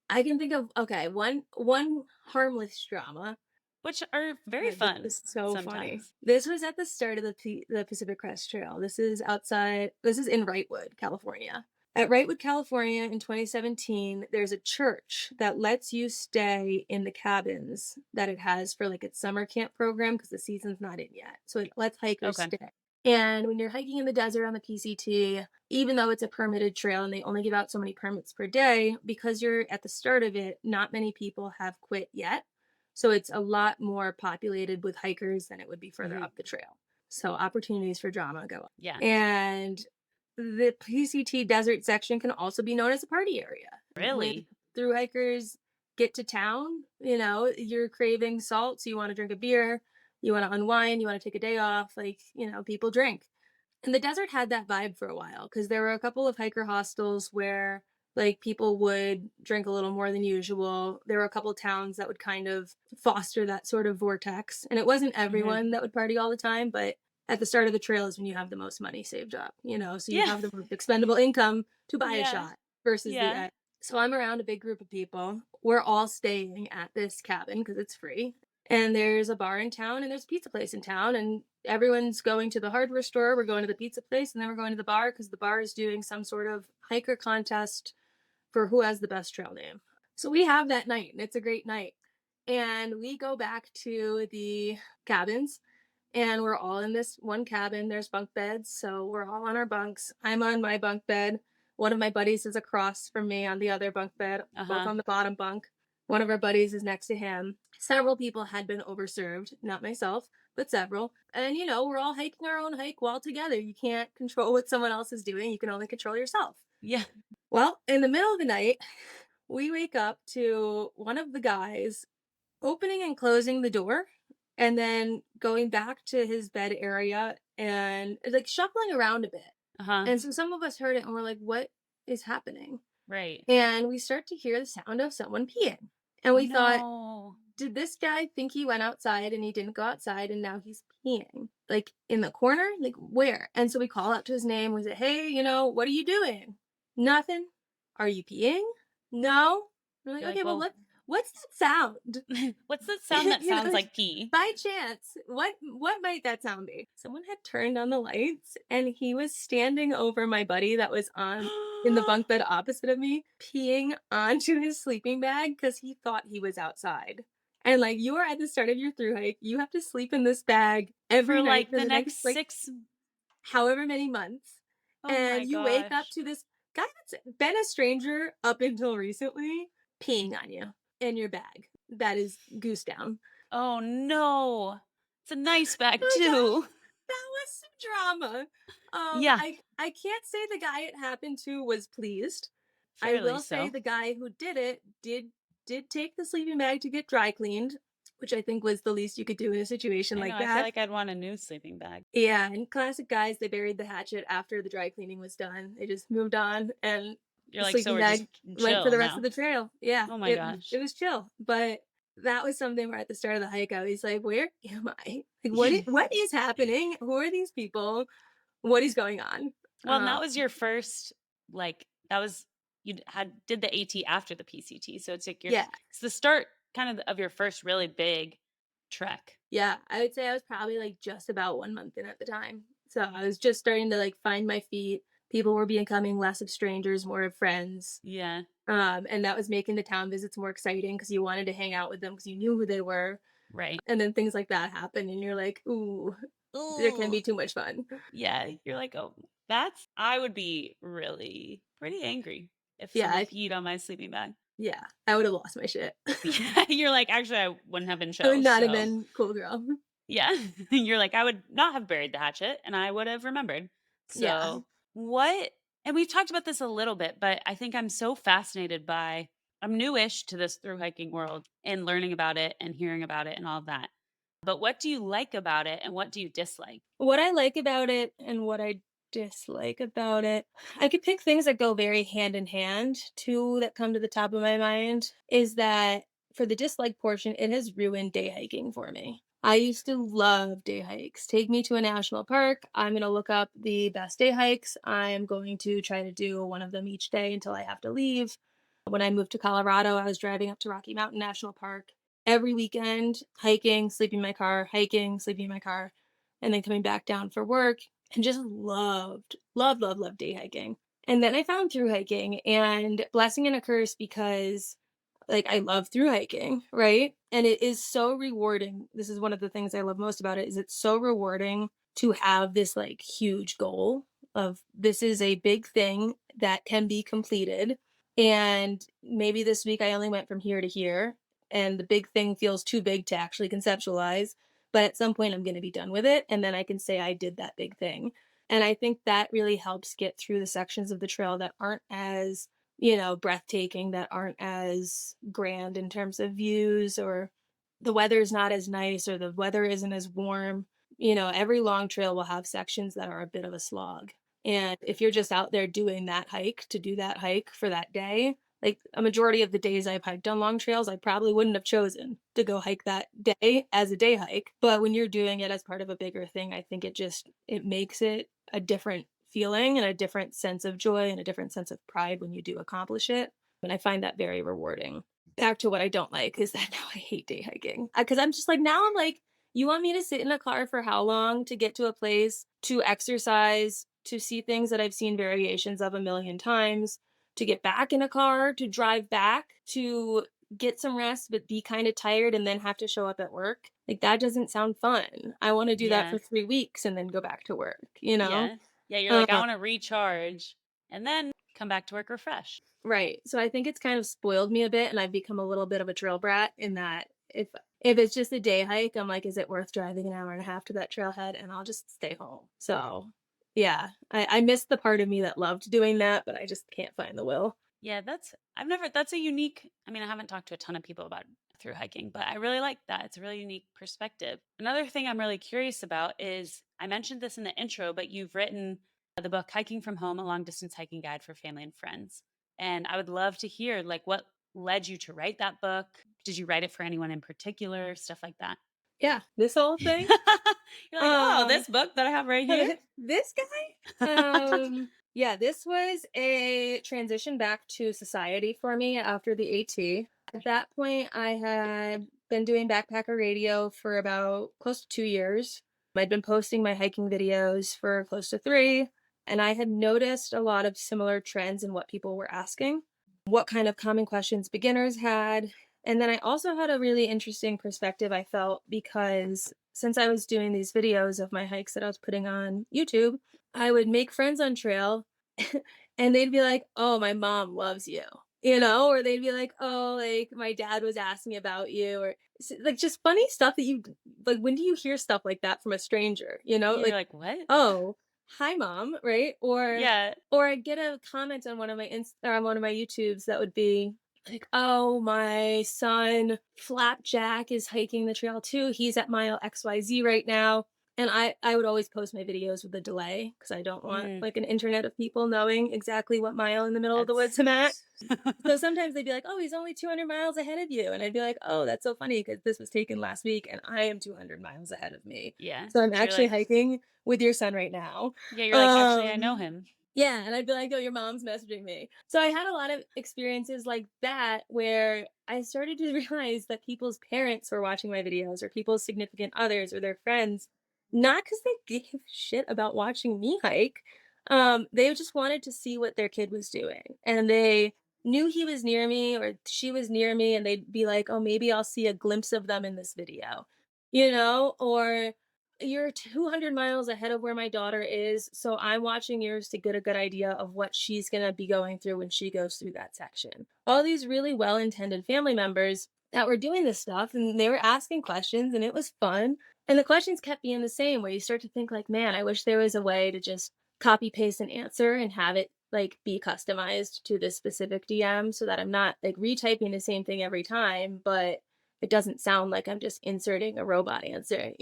I can think of okay, one harmless drama. Which are very God, this fun is so funny. sometimes. This was at the start of the Pacific Crest Trail. This is in Wrightwood, California. At Wrightwood, California in 2017, there's a church that lets you stay in the cabins that it has for like its summer camp program because the season's not in yet. So it lets hikers Okay. stay. And when you're hiking in the desert on the PCT, even though it's a permitted trail and they only give out so many permits per day, because you're at the start of it, not many people have quit yet. So it's a lot more populated with hikers than it would be further up the trail. So opportunities for drama go up. Yeah. And the PCT desert section can also be known as a party area. Really? When thru-hikers get to town, you know, you're craving salt, so you want to drink a beer, you want to unwind, you want to take a day off, like, you know, people drink. And the desert had that vibe for a while because there were a couple of hiker hostels where like people would drink a little more than usual. There were a couple of towns that would kind of foster that sort of vortex. And it wasn't everyone that would party all the time, but at the start of the trail is when you have the most money saved up, you know, so you have the most expendable income to buy a shot versus the end. So I'm around a big group of people. We're all staying at this cabin because it's free. And there's a bar in town and there's a pizza place in town. And everyone's going to the hardware store. We're going to the pizza place and then we're going to the bar because the bar is doing some sort of hiker contest for who has the best trail name. So we have that night and it's a great night. And we go back to the cabins and we're all in this one cabin. There's bunk beds. So we're all on our bunks. I'm on my bunk bed. One of my buddies is across from me on the other bunk bed, both on the bottom bunk. One of our buddies is next to him. Several people had been overserved, not myself, but several. And, you know, we're all hiking our own hike while together. You can't control what someone else is doing. You can only control yourself. Yeah. Well, in the middle of the night, we wake up to one of the guys opening and closing the door and then going back to his bed area and like shuffling around a bit. And so some of us heard it and we're like, what is happening? Right. And we start to hear the sound of someone peeing. And we thought, did this guy think he went outside and he didn't go outside and now he's peeing? Like in the corner? Like where? And so we call out to his name. We say, hey, you know, what are you doing? Nothing. Are you peeing? No. We're like, okay, well, what's that sound? What's that sound that sounds like pee? By chance, what might that sound be? Someone had turned on the lights and he was standing over my buddy that was on in the bunk bed opposite of me, peeing onto his sleeping bag because he thought he was outside. And like you are at the start of your thru hike, you have to sleep in this bag every night for the next like, however many months. And you wake up to this guy that's been a stranger up until recently peeing on you in your bag. That is goose down. Oh no. It's a nice bag too. That was some drama. I can't say the guy it happened to was pleased. Fairly I will say the guy who did it did take the sleeping bag to get dry cleaned, which I think was the least you could do in a situation like that. I feel like I'd want a new sleeping bag. Yeah, and classic guys, they buried the hatchet after the dry cleaning was done. They just moved on and you're like, so we're just went for the rest of the trail. Yeah. Oh my gosh. It was chill. But that was something where at the start of the hike, I was like, where am I? Like, what is happening? Who are these people? What is going on? Well, and that was your first, like, you did the AT after the PCT. So it's like it's the start kind of your first really big trek. Yeah. I would say I was probably like just about 1 month in at the time. So I was just starting to like find my feet. People were becoming less of strangers, more of friends. Yeah. And that was making the town visits more exciting because you wanted to hang out with them because you knew who they were. Right. And then things like that happen and you're like, ooh, there can be too much fun. Yeah. You're like, oh, I would be really pretty angry if someone peed on my sleeping bag. Yeah. I would have lost my shit. Yeah. You're like, actually, I wouldn't have been chill. I would not have been cool girl. Yeah. You're like, I would not have buried the hatchet and I would have remembered. So and we've talked about this a little bit, but I think I'm so fascinated I'm newish to this thru hiking world and learning about it and hearing about it and all of that. But what do you like about it and what do you dislike? What I like about it and what I dislike about it, I could pick things that go very hand in hand. Two that come to the top of my mind is that for the dislike portion, it has ruined day hiking for me. I used to love day hikes. Take me to a national park. I'm going to look up the best day hikes. I'm going to try to do one of them each day until I have to leave. When I moved to Colorado, I was driving up to Rocky Mountain National Park every weekend, hiking, sleeping in my car, and then coming back down for work and just loved day hiking. And then I found thru hiking, and blessing and a curse because like I love thru hiking, right? And it is so rewarding. This is one of the things I love most about it is it's so rewarding to have this like huge goal of this is a big thing that can be completed. And maybe this week I only went from here to here and the big thing feels too big to actually conceptualize, but at some point I'm going to be done with it and then I can say I did that big thing. And I think that really helps get through the sections of the trail that aren't as, breathtaking, that aren't as grand in terms of views, or the weather's not as nice, or the weather isn't as warm. Every long trail will have sections that are a bit of a slog. And if you're just out there doing that hike to do that hike for that day, like a majority of the days I've hiked on long trails, I probably wouldn't have chosen to go hike that day as a day hike. But when you're doing it as part of a bigger thing, I think it makes it a different feeling and a different sense of joy and a different sense of pride when you do accomplish it. And I find that very rewarding. Back to what I don't like is that now I hate day hiking because I'm just like, now I'm like, you want me to sit in a car for how long to get to a place, to exercise, to see things that I've seen variations of a million times, to get back in a car, to drive back, to get some rest, but be kind of tired and then have to show up at work? Like, that doesn't sound fun. I want to do that Yeah. for 3 weeks and then go back to work? Yeah. Yeah. You're like, I Uh, want to recharge and then come back to work refreshed. right. So I think it's kind of spoiled me a bit and I've become a little bit of a trail brat in that if it's just a day hike, I'm like, is it worth driving an hour and a half to that trailhead? And I'll just stay home. So yeah, I miss the part of me that loved doing that, but I just can't find the will. Yeah, that's a unique, I mean, I haven't talked to a ton of people about through hiking, but I really like that. It's a really unique perspective. Another thing I'm really curious about is I mentioned this in the intro, but you've written the book Hiking from Home, a long distance hiking guide for family and friends. And I would love to hear like what led you to write that book. Did you write it for anyone in particular? Stuff like that. Yeah, this whole thing. You're like, oh, Um, this book that I have right here. this guy. Yeah, this was a transition back to society for me after the AT. At that point, I had been doing backpacker radio for about close to 2 years. I'd been posting my hiking videos for close to three, and I had noticed a lot of similar trends in what people were asking, what kind of common questions beginners had. And then I also had a really interesting perspective, I felt, because since I was doing these videos of my hikes that I was putting on YouTube, I would make friends on trail and they'd be like, "Oh, my mom loves you." Or they'd be like, "Oh, like my dad was asking about you," or like just funny stuff that you like. When do you hear stuff like that from a stranger? You're Like, like, what? "Oh, hi, mom," right? Yeah. Or I'd get a comment on one of my or on one of my YouTubes that would be like, "Oh, my son Flapjack is hiking the trail too. He's at mile XYZ right now." And I would always post my videos with a delay because I don't want Mm, like an internet of people knowing exactly what mile in the middle of the woods that's I'm at. So sometimes they'd be like, "Oh, he's only 200 miles ahead of you." And I'd be like, "Oh, that's so funny because this was taken last week and I am 200 miles ahead of me. yeah. So I'm So you're actually like, hiking with your son right now." yeah, you're like, actually, I know Um, him. yeah, and I'd be like, "Oh, your mom's messaging me." So I had a lot of experiences like that where I started to realize that people's parents were watching my videos or people's significant others or their friends, not because they gave a shit about watching me hike. They just wanted to see what their kid was doing. And they knew he was near me or she was near me, and they'd be like, "Oh, maybe I'll see a glimpse of them in this video," or "You're 200 miles ahead of where my daughter is, so I'm watching yours to get a good idea of what she's going to be going through when she goes through that section." All these really well-intended family members that were doing this stuff and they were asking questions and it was fun. And the questions kept being the same where you start to think like, "Man, I wish there was a way to just copy paste an answer and have it like be customized to this specific DM so that I'm not like retyping the same thing every time, but it doesn't sound like I'm just inserting a robot answer?"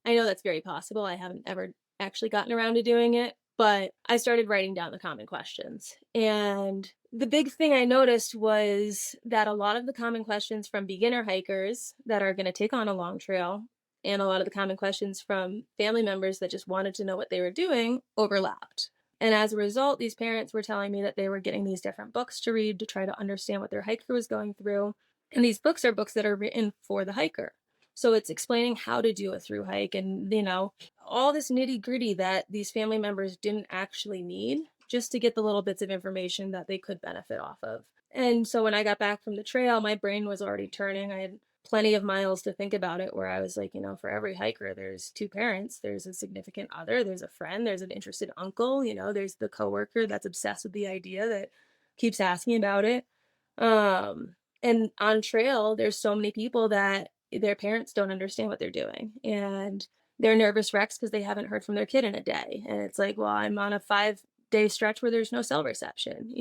I know that's very possible. I haven't ever actually gotten around to doing it, but I started writing down the common questions. And the big thing I noticed was that a lot of the common questions from beginner hikers that are going to take on a long trail and a lot of the common questions from family members that just wanted to know what they were doing overlapped. And as a result, these parents were telling me that they were getting these different books to read to try to understand what their hiker was going through. And these books are books that are written for the hiker. So it's explaining how to do a through hike and, all this nitty gritty that these family members didn't actually need just to get the little bits of information that they could benefit off of. And so when I got back from the trail, my brain was already turning. I had plenty of miles to think about it, where I was like, for every hiker, there's two parents, there's a significant other, there's a friend, there's an interested uncle, there's the coworker that's obsessed with the idea that keeps asking about it. And on trail, there's so many people that their parents don't understand what they're doing. And they're nervous wrecks because they haven't heard from their kid in a day. And it's like, well, I'm on a 5-day stretch where there's no cell reception.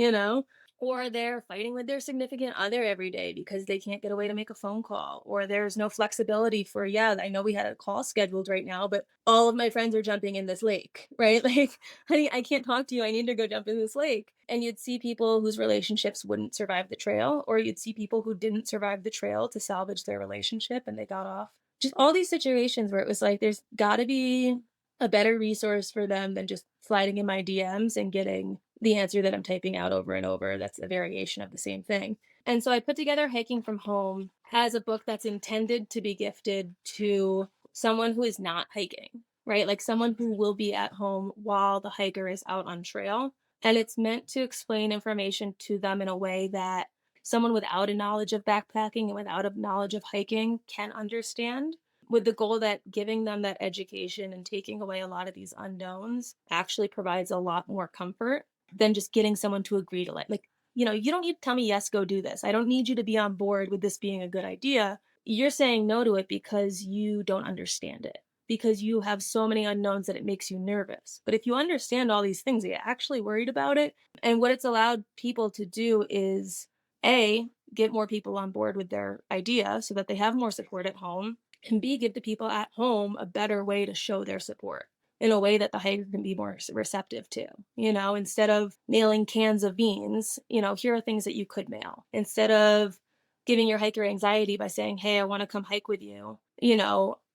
Or they're fighting with their significant other every day because they can't get away to make a phone call. Or there's no flexibility for, I know we had a call scheduled right now, but all of my friends are jumping in this lake, right? Like, honey, I can't talk to you. I need to go jump in this lake. And you'd see people whose relationships wouldn't survive the trail, or you'd see people who didn't survive the trail to salvage their relationship and they got off. Just all these situations where it was like, there's got to be a better resource for them than just sliding in my DMs and getting the answer that I'm typing out over and over. That's a variation of the same thing. And so I put together Hiking from Home as a book that's intended to be gifted to someone who is not hiking, right? Like someone who will be at home while the hiker is out on trail. And it's meant to explain information to them in a way that someone without a knowledge of backpacking and without a knowledge of hiking can understand, with the goal that giving them that education and taking away a lot of these unknowns actually provides a lot more comfort than just getting someone to agree to it. Like, you don't need to tell me, yes, go do this. I don't need you to be on board with this being a good idea. You're saying no to it because you don't understand it, because you have so many unknowns that it makes you nervous. But if you understand all these things, you're actually worried about it. And what it's allowed people to do is, A, get more people on board with their idea so that they have more support at home, and B, give the people at home a better way to show their support in a way that the hiker can be more receptive to. Instead of mailing cans of beans, here are things that you could mail. Instead of giving your hiker anxiety by saying, hey, I want to come hike with you,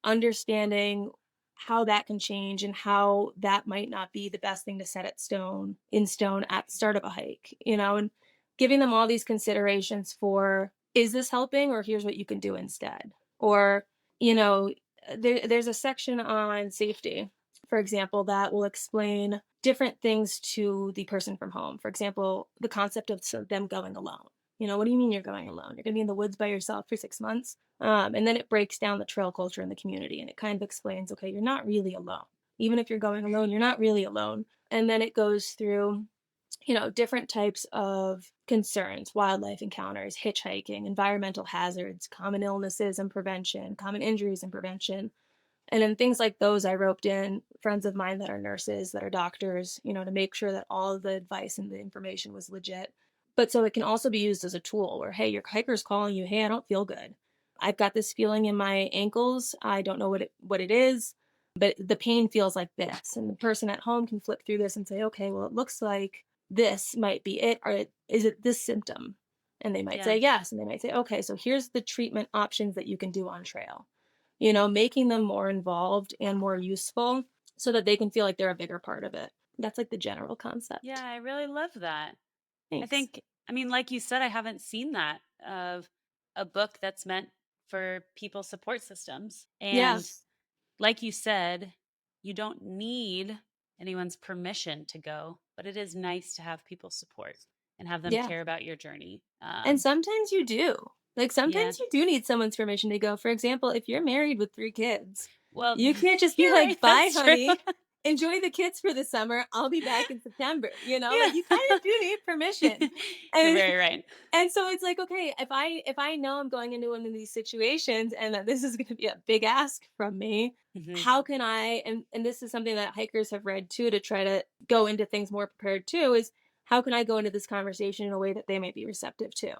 understanding how that can change and how that might not be the best thing to set in stone at the start of a hike, and giving them all these considerations for, is this helping, or here's what you can do instead? Or, there's a section on safety, for example, that will explain different things to the person from home. For example, the concept of them going alone. What do you mean you're going alone? You're going to be in the woods by yourself for 6 months? And then it breaks down the trail culture in the community, and it kind of explains, okay, you're not really alone. Even if you're going alone, you're not really alone. And then it goes through, different types of concerns: wildlife encounters, hitchhiking, environmental hazards, common illnesses and prevention, common injuries and prevention. And in things like those, I roped in friends of mine that are nurses, that are doctors, to make sure that all of the advice and the information was legit. But so it can also be used as a tool where, hey, your hiker's calling you, hey, I don't feel good. I've got this feeling in my ankles. I don't know what it is, but the pain feels like this. And the person at home can flip through this and say, okay, well, it looks like this might be it, or is it this symptom? And they might say yes. And they might say, okay, so here's the treatment options that you can do on trail. Making them more involved and more useful so that they can feel like they're a bigger part of it. That's like the general concept. Yeah, I really love that. Thanks. Like you said, I haven't seen that of a book that's meant for people's support systems. And like you said, you don't need anyone's permission to go, but it is nice to have people's support and have them care about your journey. And sometimes you do. Like sometimes you do need someone's permission to go. For example, if you're married with 3 kids, well, you can't just be like, bye, honey. Enjoy the kids for the summer. I'll be back in September. Like you kind of do need permission. You're very right. And so it's like, okay, if I know I'm going into one of these situations and that this is going to be a big ask from me, how can I, and this is something that hikers have read too, to try to go into things more prepared too, is how can I go into this conversation in a way that they might be receptive to?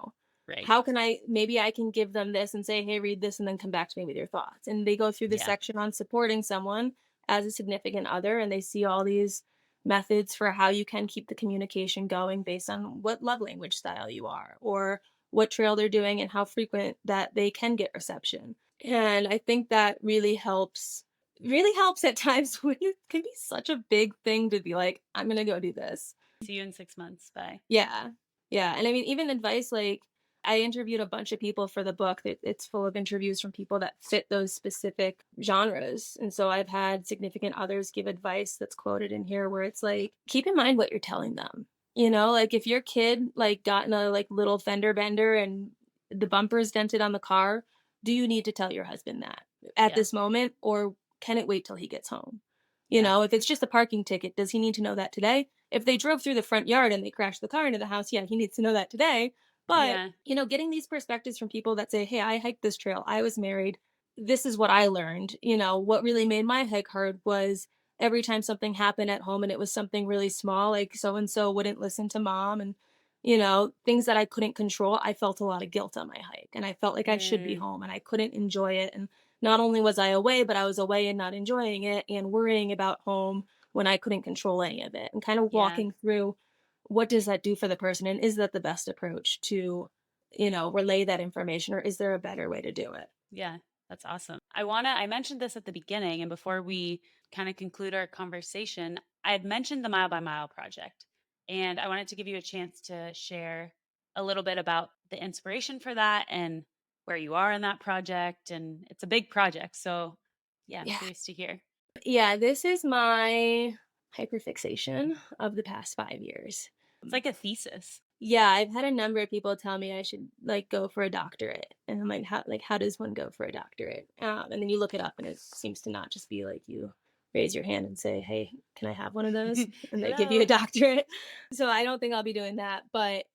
Right. How can maybe I can give them this and say, hey, read this, and then come back to me with your thoughts. And they go through this section on supporting someone as a significant other, and they see all these methods for how you can keep the communication going based on what love language style you are, or what trail they're doing, and how frequent that they can get reception. And I think that really helps at times when it can be such a big thing to be like, I'm going to go do this. See you in 6 months. Bye. Yeah. Yeah. And I mean, even advice like, I interviewed a bunch of people for the book. It's full of interviews from people that fit those specific genres. And so I've had significant others give advice that's quoted in here where it's like, keep in mind what you're telling them. You know, like if your kid like got in a like little fender bender and the bumper's dented on the car, do you need to tell your husband that at Yeah. this moment, or can it wait till he gets home? You Yeah. know, if it's just a parking ticket, does he need to know that today? If they drove through the front yard and they crashed the car into the house, yeah, he needs to know that today. But, Yeah. you know, getting these perspectives from people that say, hey, I hiked this trail, I was married, this is what I learned. You know, what really made my hike hard was every time something happened at home and it was something really small, like so and so wouldn't listen to mom and, you know, things that I couldn't control, I felt a lot of guilt on my hike and I felt like I should be Mm, home and I couldn't enjoy it. And not only was I away, but I was away and not enjoying it and worrying about home when I couldn't control any of it and kind of yeah. walking through what does that do for the person and is that the best approach to, you know, relay that information or is there a better way to do it? Yeah. That's awesome. I mentioned this at the beginning, and before we kind of conclude our conversation, I had mentioned the Mile by Mile project. And I wanted to give you a chance to share a little bit about the inspiration for that and where you are in that project. And it's a big project. So, yeah, I'm Yeah. curious to hear. Yeah, this is my hyperfixation of the past 5 years. It's like a thesis. Yeah, I've had a number of people tell me I should like go for a doctorate. And I'm like, how does one go for a doctorate? And then you look it up and it seems to not just be like you raise your hand and say, hey, can I have one of those? And they give you a Hello. doctorate. So I don't think I'll be doing that. But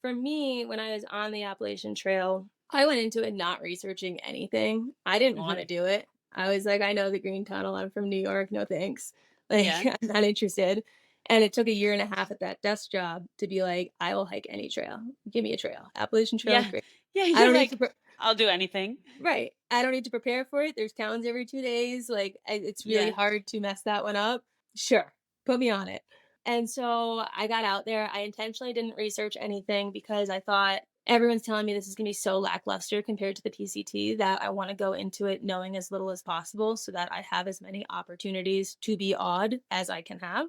for me, when I was on the Appalachian Trail, I went into it not researching anything. I didn't want Hmm. to do it. I was like, I know the Green Tunnel. I'm from New York. No thanks. Like, Yeah. I'm not interested. And it took a year and a half at that desk job to be like, I will hike any trail. Give me a trail. Appalachian Trail is Yeah. great. Yeah. I You're don't need to, like, I'll do anything. right. I don't need to prepare for it. There's towns every 2 days. Like, it's really Yeah. hard to mess that one up. Sure. Put me on it. And so I got out there. I intentionally didn't research anything because I thought everyone's telling me this is going to be so lackluster compared to the PCT that I want to go into it knowing as little as possible so that I have as many opportunities to be odd as I can have.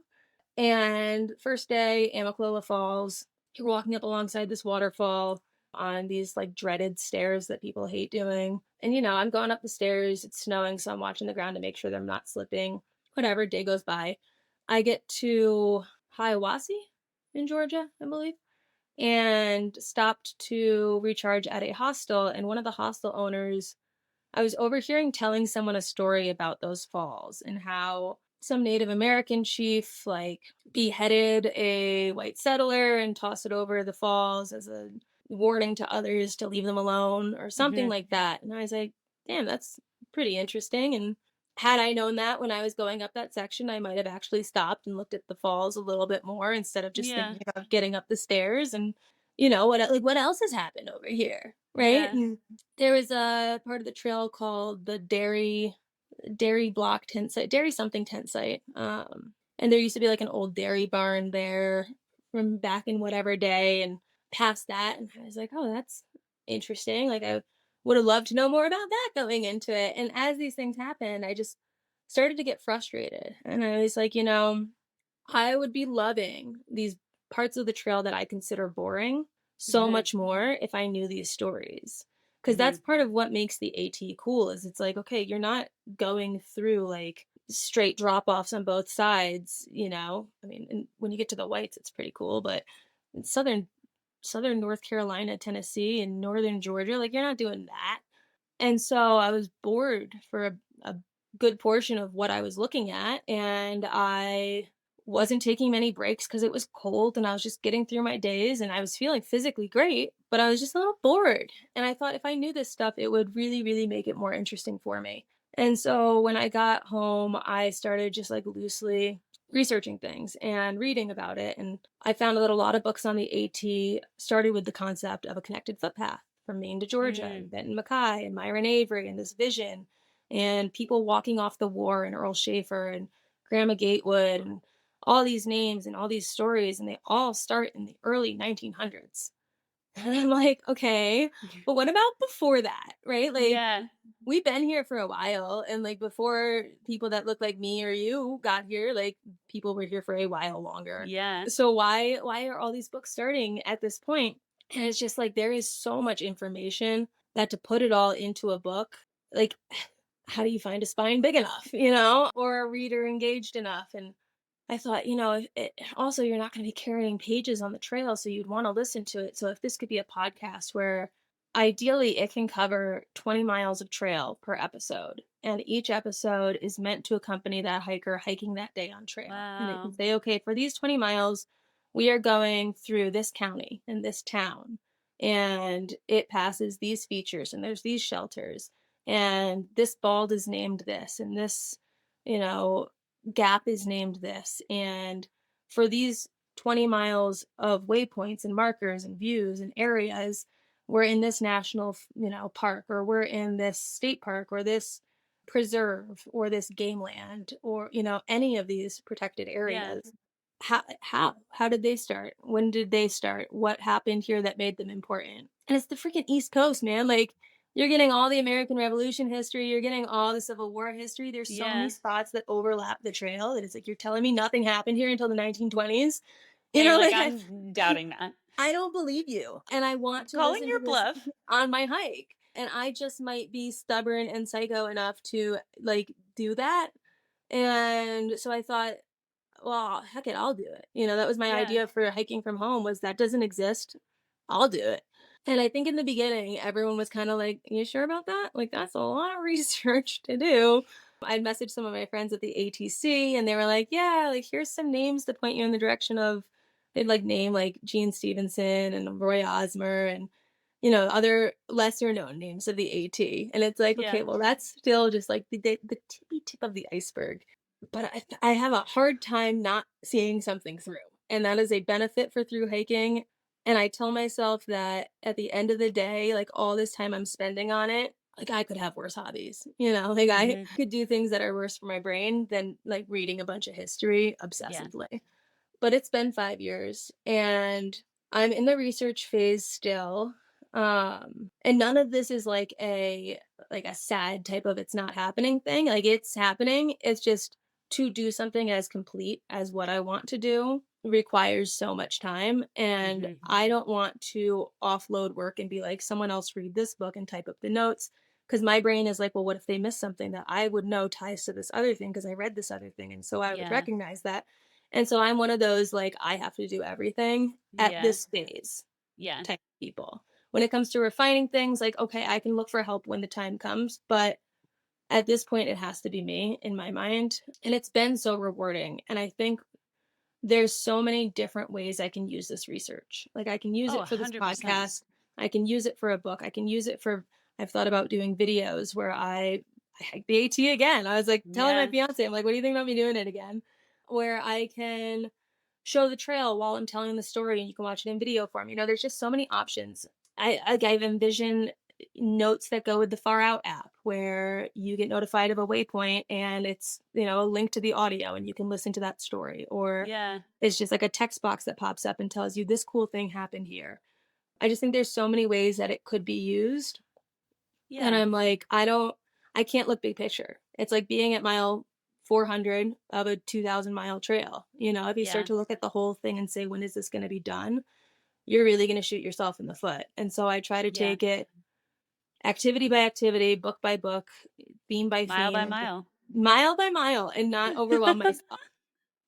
And first day, Amicalola Falls, you're walking up alongside this waterfall on these like dreaded stairs that people hate doing. And you know, I'm going up the stairs, it's snowing, so I'm watching the ground to make sure that I'm not slipping. Whatever, day goes by. I get to Hiawassee in Georgia, I believe, and stopped to recharge at a hostel. And one of the hostel owners, I was overhearing telling someone a story about those falls and how some Native American chief like beheaded a white settler and tossed it over the falls as a warning to others to leave them alone or something Hmm. like that. And I was like, damn, that's pretty interesting. And had I known that when I was going up that section, I might have actually stopped and looked at the falls a little bit more instead of just Yeah. thinking about getting up the stairs and you know what else has happened over here, right? Yeah. And there was a part of the trail called the dairy block tent site, dairy something tent site. And there used to be like an old dairy barn there from back in whatever day and past that. And I was like, oh, that's interesting. Like I would have loved to know more about that going into it. And as these things happened, I just started to get frustrated. And I was like, you know, I would be loving these parts of the trail that I consider boring so Hmm. much more if I knew these stories. Because Hmm. that's part of what makes the AT cool is it's like, okay, you're not going through like straight drop offs on both sides, you know. I mean, and when you get to the whites, it's pretty cool, but in southern North Carolina, Tennessee, and northern Georgia, like you're not doing that. And so I was bored for a good portion of what I was looking at. And I wasn't taking many breaks because it was cold and I was just getting through my days and I was feeling physically great, but I was just a little bored. And I thought if I knew this stuff, it would really, really make it more interesting for me. And so when I got home, I started just like loosely researching things and reading about it. And I found that a lot of books on the AT started with the concept of a connected footpath from Maine to Georgia, Mm. and Benton Mackay and Myron Avery and this vision, and people walking off the war and Earl Schaefer and Grandma Gatewood and all these names and all these stories, and they all start in the early 1900s. And I'm like, okay, but what about before that, right? Like, Yeah. we've been here for a while, and like before people that look like me or you got here, like people were here for a while longer. Yeah. So why are all these books starting at this point? And it's just like there is so much information that to put it all into a book, like how do you find a spine big enough, or a reader engaged enough? And I thought, also you're not going to be carrying pages on the trail, so you'd want to listen to it. So if this could be a podcast where ideally it can cover 20 miles of trail per episode, and each episode is meant to accompany that hiker hiking that day on trail. And they can Wow. say, okay, for these 20 miles, we are going through this county and this town, and it passes these features, and there's these shelters, and this bald is named this, and this, you know, gap is named this. And for these 20 miles of waypoints and markers and views and areas, we're in this national, park, or we're in this state park, or this preserve, or this game land, or, any of these protected Yeah. areas. How did they start? When did they start? What happened here that made them important? And it's the freaking East Coast, man. Like, you're getting all the American Revolution history, you're getting all the Civil War history. There's so many Yeah. spots that overlap the trail that it's like you're telling me nothing happened here until the 1920s. Yeah, you're like, Like I'm doubting that. I don't believe you. And I want to Calling listen to your this bluff. on my hike. And I just might be stubborn and psycho enough to like do that. And so I thought, well, heck it, I'll do it. That was my Yeah. idea for hiking from home, was that doesn't exist. I'll do it. And I think in the beginning, everyone was kind of like, you sure about that? Like, that's a lot of research to do. I'd messaged some of my friends at the ATC, and they were like, yeah, like, here's some names to point you in the direction of, they'd like name like Gene Stevenson and Roy Osmer and, other lesser known names of the AT. And it's like, okay, Yeah. well, that's still just like the tippy tip of the iceberg. But I have a hard time not seeing something through. And that is a benefit for through hiking. And I tell myself that at the end of the day, like all this time I'm spending on it, like I could have worse hobbies, like I Hmm. could do things that are worse for my brain than like reading a bunch of history Yeah. obsessively. But it's been 5 years and I'm in the research phase still. And none of this is like a sad type of it's not happening thing. Like it's happening. It's just to do something as complete as what I want to do requires so much time. And Hmm. I don't want to offload work and be like, someone else read this book and type up the notes. Because my brain is like, well, what if they miss something that I would know ties to this other thing because I read this other thing. And so I would Yeah. recognize that. And so I'm one of those, like, I have to do everything at Yeah. this phase Yeah. type of people. When it comes to refining things, like, okay, I can look for help when the time comes, but at this point, it has to be me in my mind. And it's been so rewarding. And I think there's so many different ways I can use this research. Like, I can use Oh, it for this 100%. podcast, I can use it for a book, I can use it for, I've thought about doing videos where I hike the AT again. I was like telling my Yeah. fiance, I'm like, what do you think about me doing it again? Where I can show the trail while I'm telling the story and you can watch it in video form. There's just so many options. I've envisioned notes that go with the Far Out app where you get notified of a waypoint and it's, a link to the audio and you can listen to that story. Or Yeah. it's just like a text box that pops up and tells you this cool thing happened here. I just think there's so many ways that it could be used. And Yeah. I'm like, I can't look big picture. It's like being at mile 400 of a 2,000-mile trail. If you start Yeah. to look at the whole thing and say, when is this going to be done? You're really going to shoot yourself in the foot. And so I try to Yeah. take it activity by activity, book by book, theme by Mile theme, by and just mile. mile by mile and not overwhelm myself.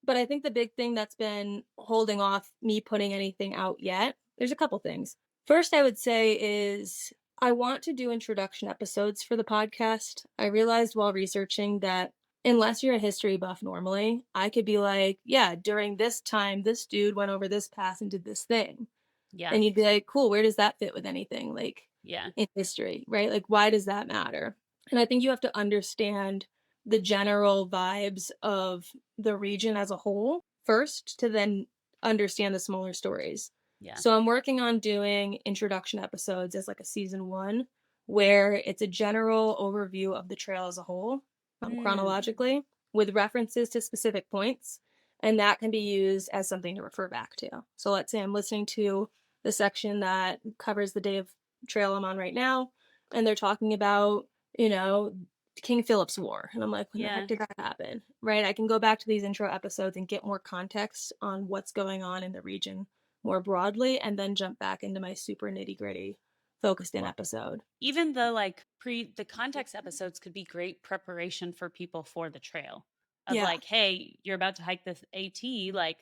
But I think the big thing that's been holding off me putting anything out yet, there's a couple things. First, I would say is I want to do introduction episodes for the podcast. I realized while researching that unless you're a history buff normally, I could be like, yeah, during this time, this dude went over this pass and did this thing. Yeah. And you'd be like, cool, where does that fit with anything like Yeah. in history, right? Like, why does that matter? And I think you have to understand the general vibes of the region as a whole first to then understand the smaller stories. Yeah. So I'm working on doing introduction episodes as like a season one, where it's a general overview of the trail as a whole, Mm. chronologically, with references to specific points. And that can be used as something to refer back to. So let's say I'm listening to the section that covers the day of trail I'm on right now, and they're talking about, you know, King Philip's War. And I'm like, when the heck Yeah. did that happen? Right? I can go back to these intro episodes and get more context on what's going on in the region more broadly, and then jump back into my super nitty gritty focused in Well, episode. even the context episodes could be great preparation for people for the trail of Yeah. like, hey, you're about to hike this AT, like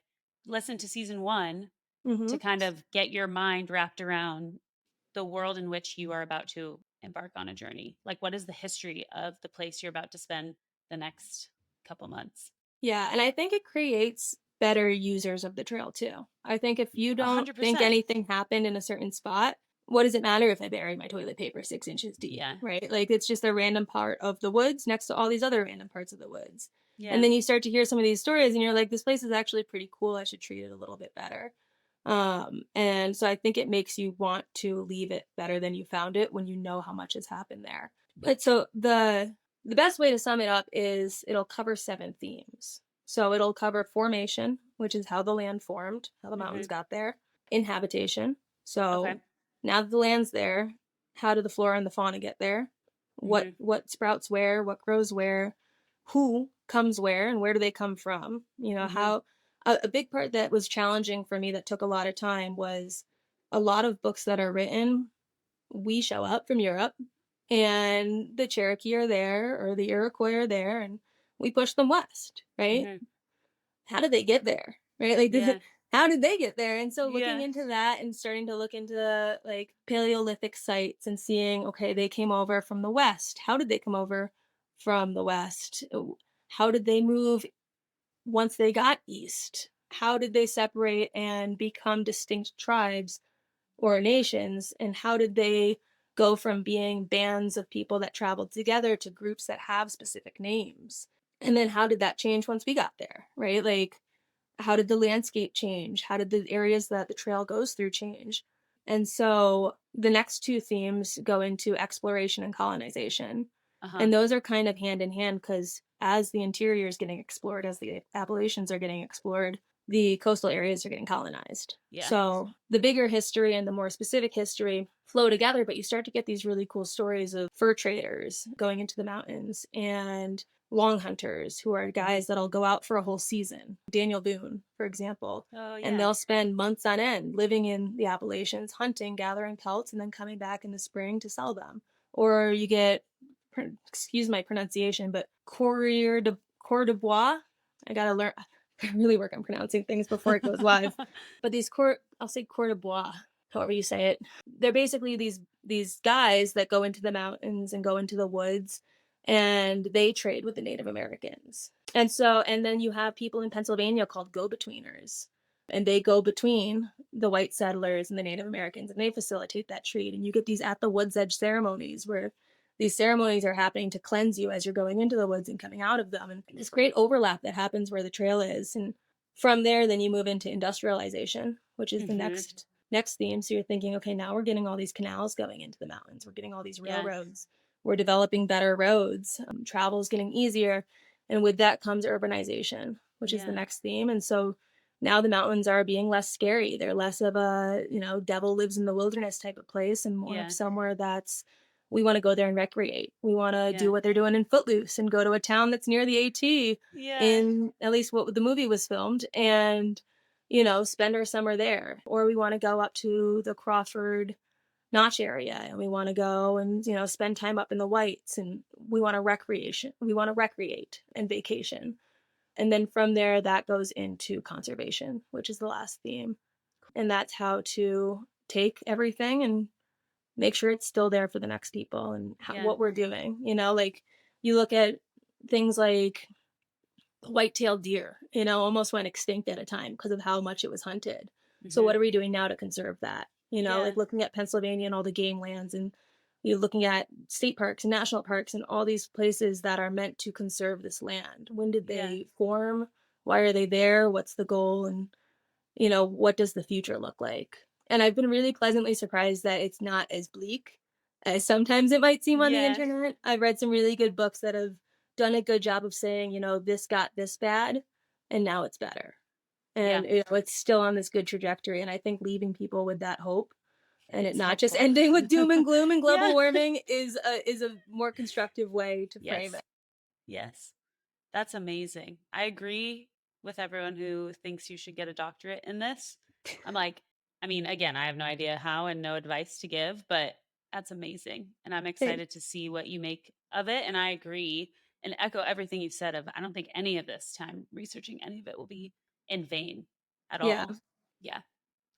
listen to season 1 Hmm. to kind of get your mind wrapped around the world in which you are about to embark on a journey. Like, what is the history of the place you're about to spend the next couple months? Yeah, and I think it creates better users of the trail too. I think if you A don't hundred think percent. anything happened in a certain spot, what does it matter if I bury my toilet paper 6 inches deep, Yeah. right? Like it's just a random part of the woods next to all these other random parts of the woods. And Yeah. then you start to hear some of these stories and you're like, this place is actually pretty cool. I should treat it a little bit better. And so I think it makes you want to leave it better than you found it when you know how much has happened there. But so the best way to sum it up is it'll cover 7 themes. So it'll cover formation, which is how the land formed, how the mountains Hmm. got there, inhabitation. Okay. So now that the land's there, how did the flora and the fauna get there? What Hmm. what sprouts where, what grows where, who comes where, and where do they come from? Hmm. How a big part that was challenging for me that took a lot of time was a lot of books that are written, we show up from Europe and the Cherokee are there or the Iroquois are there and we push them west, right? Hmm. How did they get there? Right? Like Yeah. how did they get there? And so looking Yeah. into that and starting to look into like Paleolithic sites and seeing, okay, they came over from the west. How did they come over from the west? How did they move once they got east? How did they separate and become distinct tribes or nations, and how did they go from being bands of people that traveled together to groups that have specific names? And then how did that change once we got there, right? Like how did the landscape change? How did the areas that the trail goes through change? And so the next 2 themes go into exploration and colonization. Uh-huh. And those are kind of hand in hand because as the interior is getting explored, as the Appalachians are getting explored, the coastal areas are getting colonized. Yeah. So the bigger history and the more specific history flow together, but you start to get these really cool stories of fur traders going into the mountains and long hunters who are guys that'll go out for a whole season. Daniel Boone, for example. Oh And yeah. they'll spend months on end living in the Appalachians, hunting, gathering pelts, and then coming back in the spring to sell them. Or you get, excuse my pronunciation, but Coeur de Bois. I gotta learn. I really work on pronouncing things before it goes live. But these I'll say Coeur de Bois, however you say it. They're basically these guys that go into the mountains and go into the woods and they trade with the Native Americans. And then you have people in Pennsylvania called go-betweeners. And they go between the white settlers and the Native Americans and they facilitate that trade. And you get these at the woods edge ceremonies where these ceremonies are happening to cleanse you as you're going into the woods and coming out of them. And this great overlap that happens where the trail is. And from there, then you move into industrialization, which is the Hmm. next theme. So you're thinking, okay, now we're getting all these canals going into the mountains. We're getting all these Yeah. railroads. We're developing better roads. Travel is getting easier. And with that comes urbanization, which is the Yeah. next theme. And so now the mountains are being less scary. They're less of a, devil lives in the wilderness type of place and more of Yeah. somewhere that's we want to go there and recreate. We want to Yeah. do what they're doing in Footloose and go to a town that's near the AT Yeah. in at least what the movie was filmed and, spend our summer there. Or we want to go up to the Crawford Notch area and we want to go and, spend time up in the Whites and we want to recreate and vacation. And then from there, that goes into conservation, which is the last theme. And that's how to take everything and make sure it's still there for the next people and Yeah. what we're doing. Like you look at things like white-tailed deer, almost went extinct at a time because of how much it was hunted. So Hmm. what are we doing now to conserve that? Yeah. Like looking at Pennsylvania and all the game lands and you're looking at state parks and national parks and all these places that are meant to conserve this land. When did Yeah. they form? Why are they there? What's the goal? And what does the future look like? And I've been really pleasantly surprised that it's not as bleak as sometimes it might seem on the Yeah. internet. I've read some really good books that have done a good job of saying, this got this bad and now it's better. Yeah. And it's still on this good trajectory. And I think leaving people with that hope and it It's not just helpful. ending with doom and gloom and global Yeah. warming is a more constructive way to frame Yes. it. Yes. That's amazing. I agree with everyone who thinks you should get a doctorate in this. I'm like, I mean, again, I have no idea how and no advice to give, but that's amazing. And I'm excited to see what you make of it. And I agree and echo everything you've said of, I don't think any of this time researching any of it will be in vain at Yeah. all. Yeah.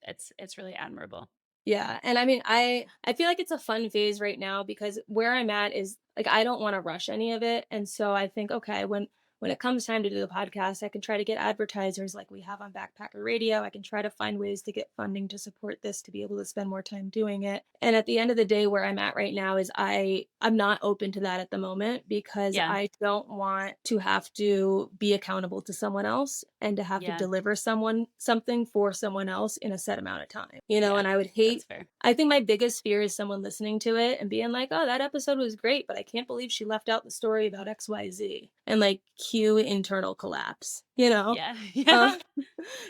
It's really admirable. Yeah. And I mean, I feel like it's a fun phase right now because where I'm at is like I don't want to rush any of it. And so I think, okay, when it comes time to do the podcast, I can try to get advertisers like we have on Backpacker Radio. I can try to find ways to get funding to support this to be able to spend more time doing it. And at the end of the day, where I'm at right now is I'm not open to that at the moment because Yeah. I don't want to have to be accountable to someone else and to have to Yeah. deliver something for someone else in a set amount of time. You know, Yeah, and I would hate That's fair. I think my biggest fear is someone listening to it and being like, "Oh, that episode was great, but I can't believe she left out the story about XYZ." And like cue internal collapse, you know? Yeah. Yeah.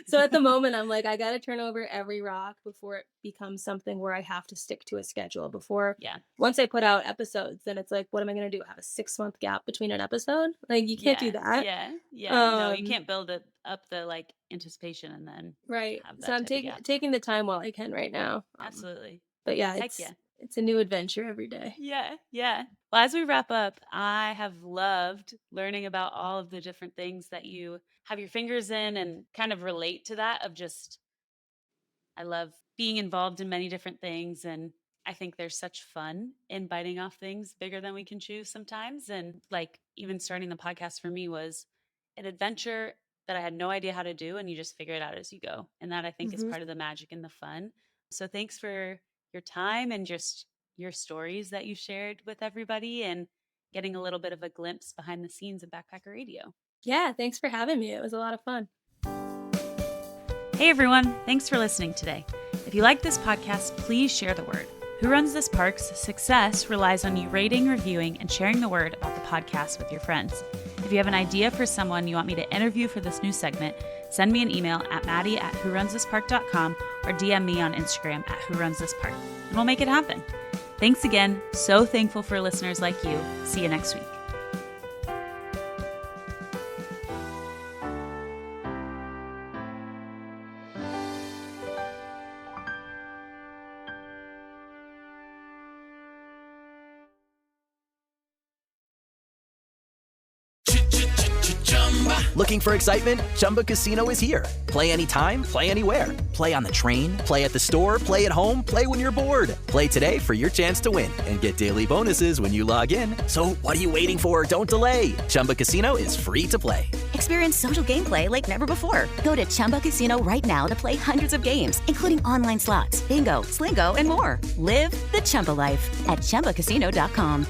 So at the moment I'm like, I got to turn over every rock before it becomes something where I have to stick to a schedule. Before Yeah. once I put out episodes, then it's like, what am I going to do? Have a 6-month gap between an episode? Like you can't do that. Yeah. Yeah. No, you Um, can't build it up the like anticipation and then Right. have So that I'm type of taking gap. taking the time while I can right now. Absolutely. But yeah, Heck yeah. it's a new adventure every day. Yeah, yeah. Well, as we wrap up, I have loved learning about all of the different things that you have your fingers in and kind of relate to that of just, I love being involved in many different things. And I think there's such fun in biting off things bigger than we can chew sometimes. And like even starting the podcast for me was an adventure that I had no idea how to do. And you just figure it out as you go. And that I think is part of the magic and the fun. So thanks for your time and just your stories that you shared with everybody and getting a little bit of a glimpse behind the scenes of Backpacker Radio. Yeah, thanks for having me. It was a lot of fun. Hey everyone, thanks for listening today. If you like this podcast, please share the word. Who Runs This Park's success relies on you rating, reviewing, and sharing the word about the podcast with your friends. If you have an idea for someone you want me to interview for this new segment, send me an email at maddie@whorunsThispark.com or DM me on Instagram @whorunsThispark, and we'll make it happen. Thanks again. So thankful for listeners like you. See you next week. Looking for excitement? Chumba Casino is here. Play anytime, play anywhere. Play on the train, play at the store, play at home, play when you're bored. Play today for your chance to win and get daily bonuses when you log in. So what are you waiting for? Don't delay. Chumba Casino is free to play. Experience social gameplay like never before. Go to Chumba Casino right now to play hundreds of games, including online slots, bingo, Slingo, and more. Live the Chumba life at ChumbaCasino.com.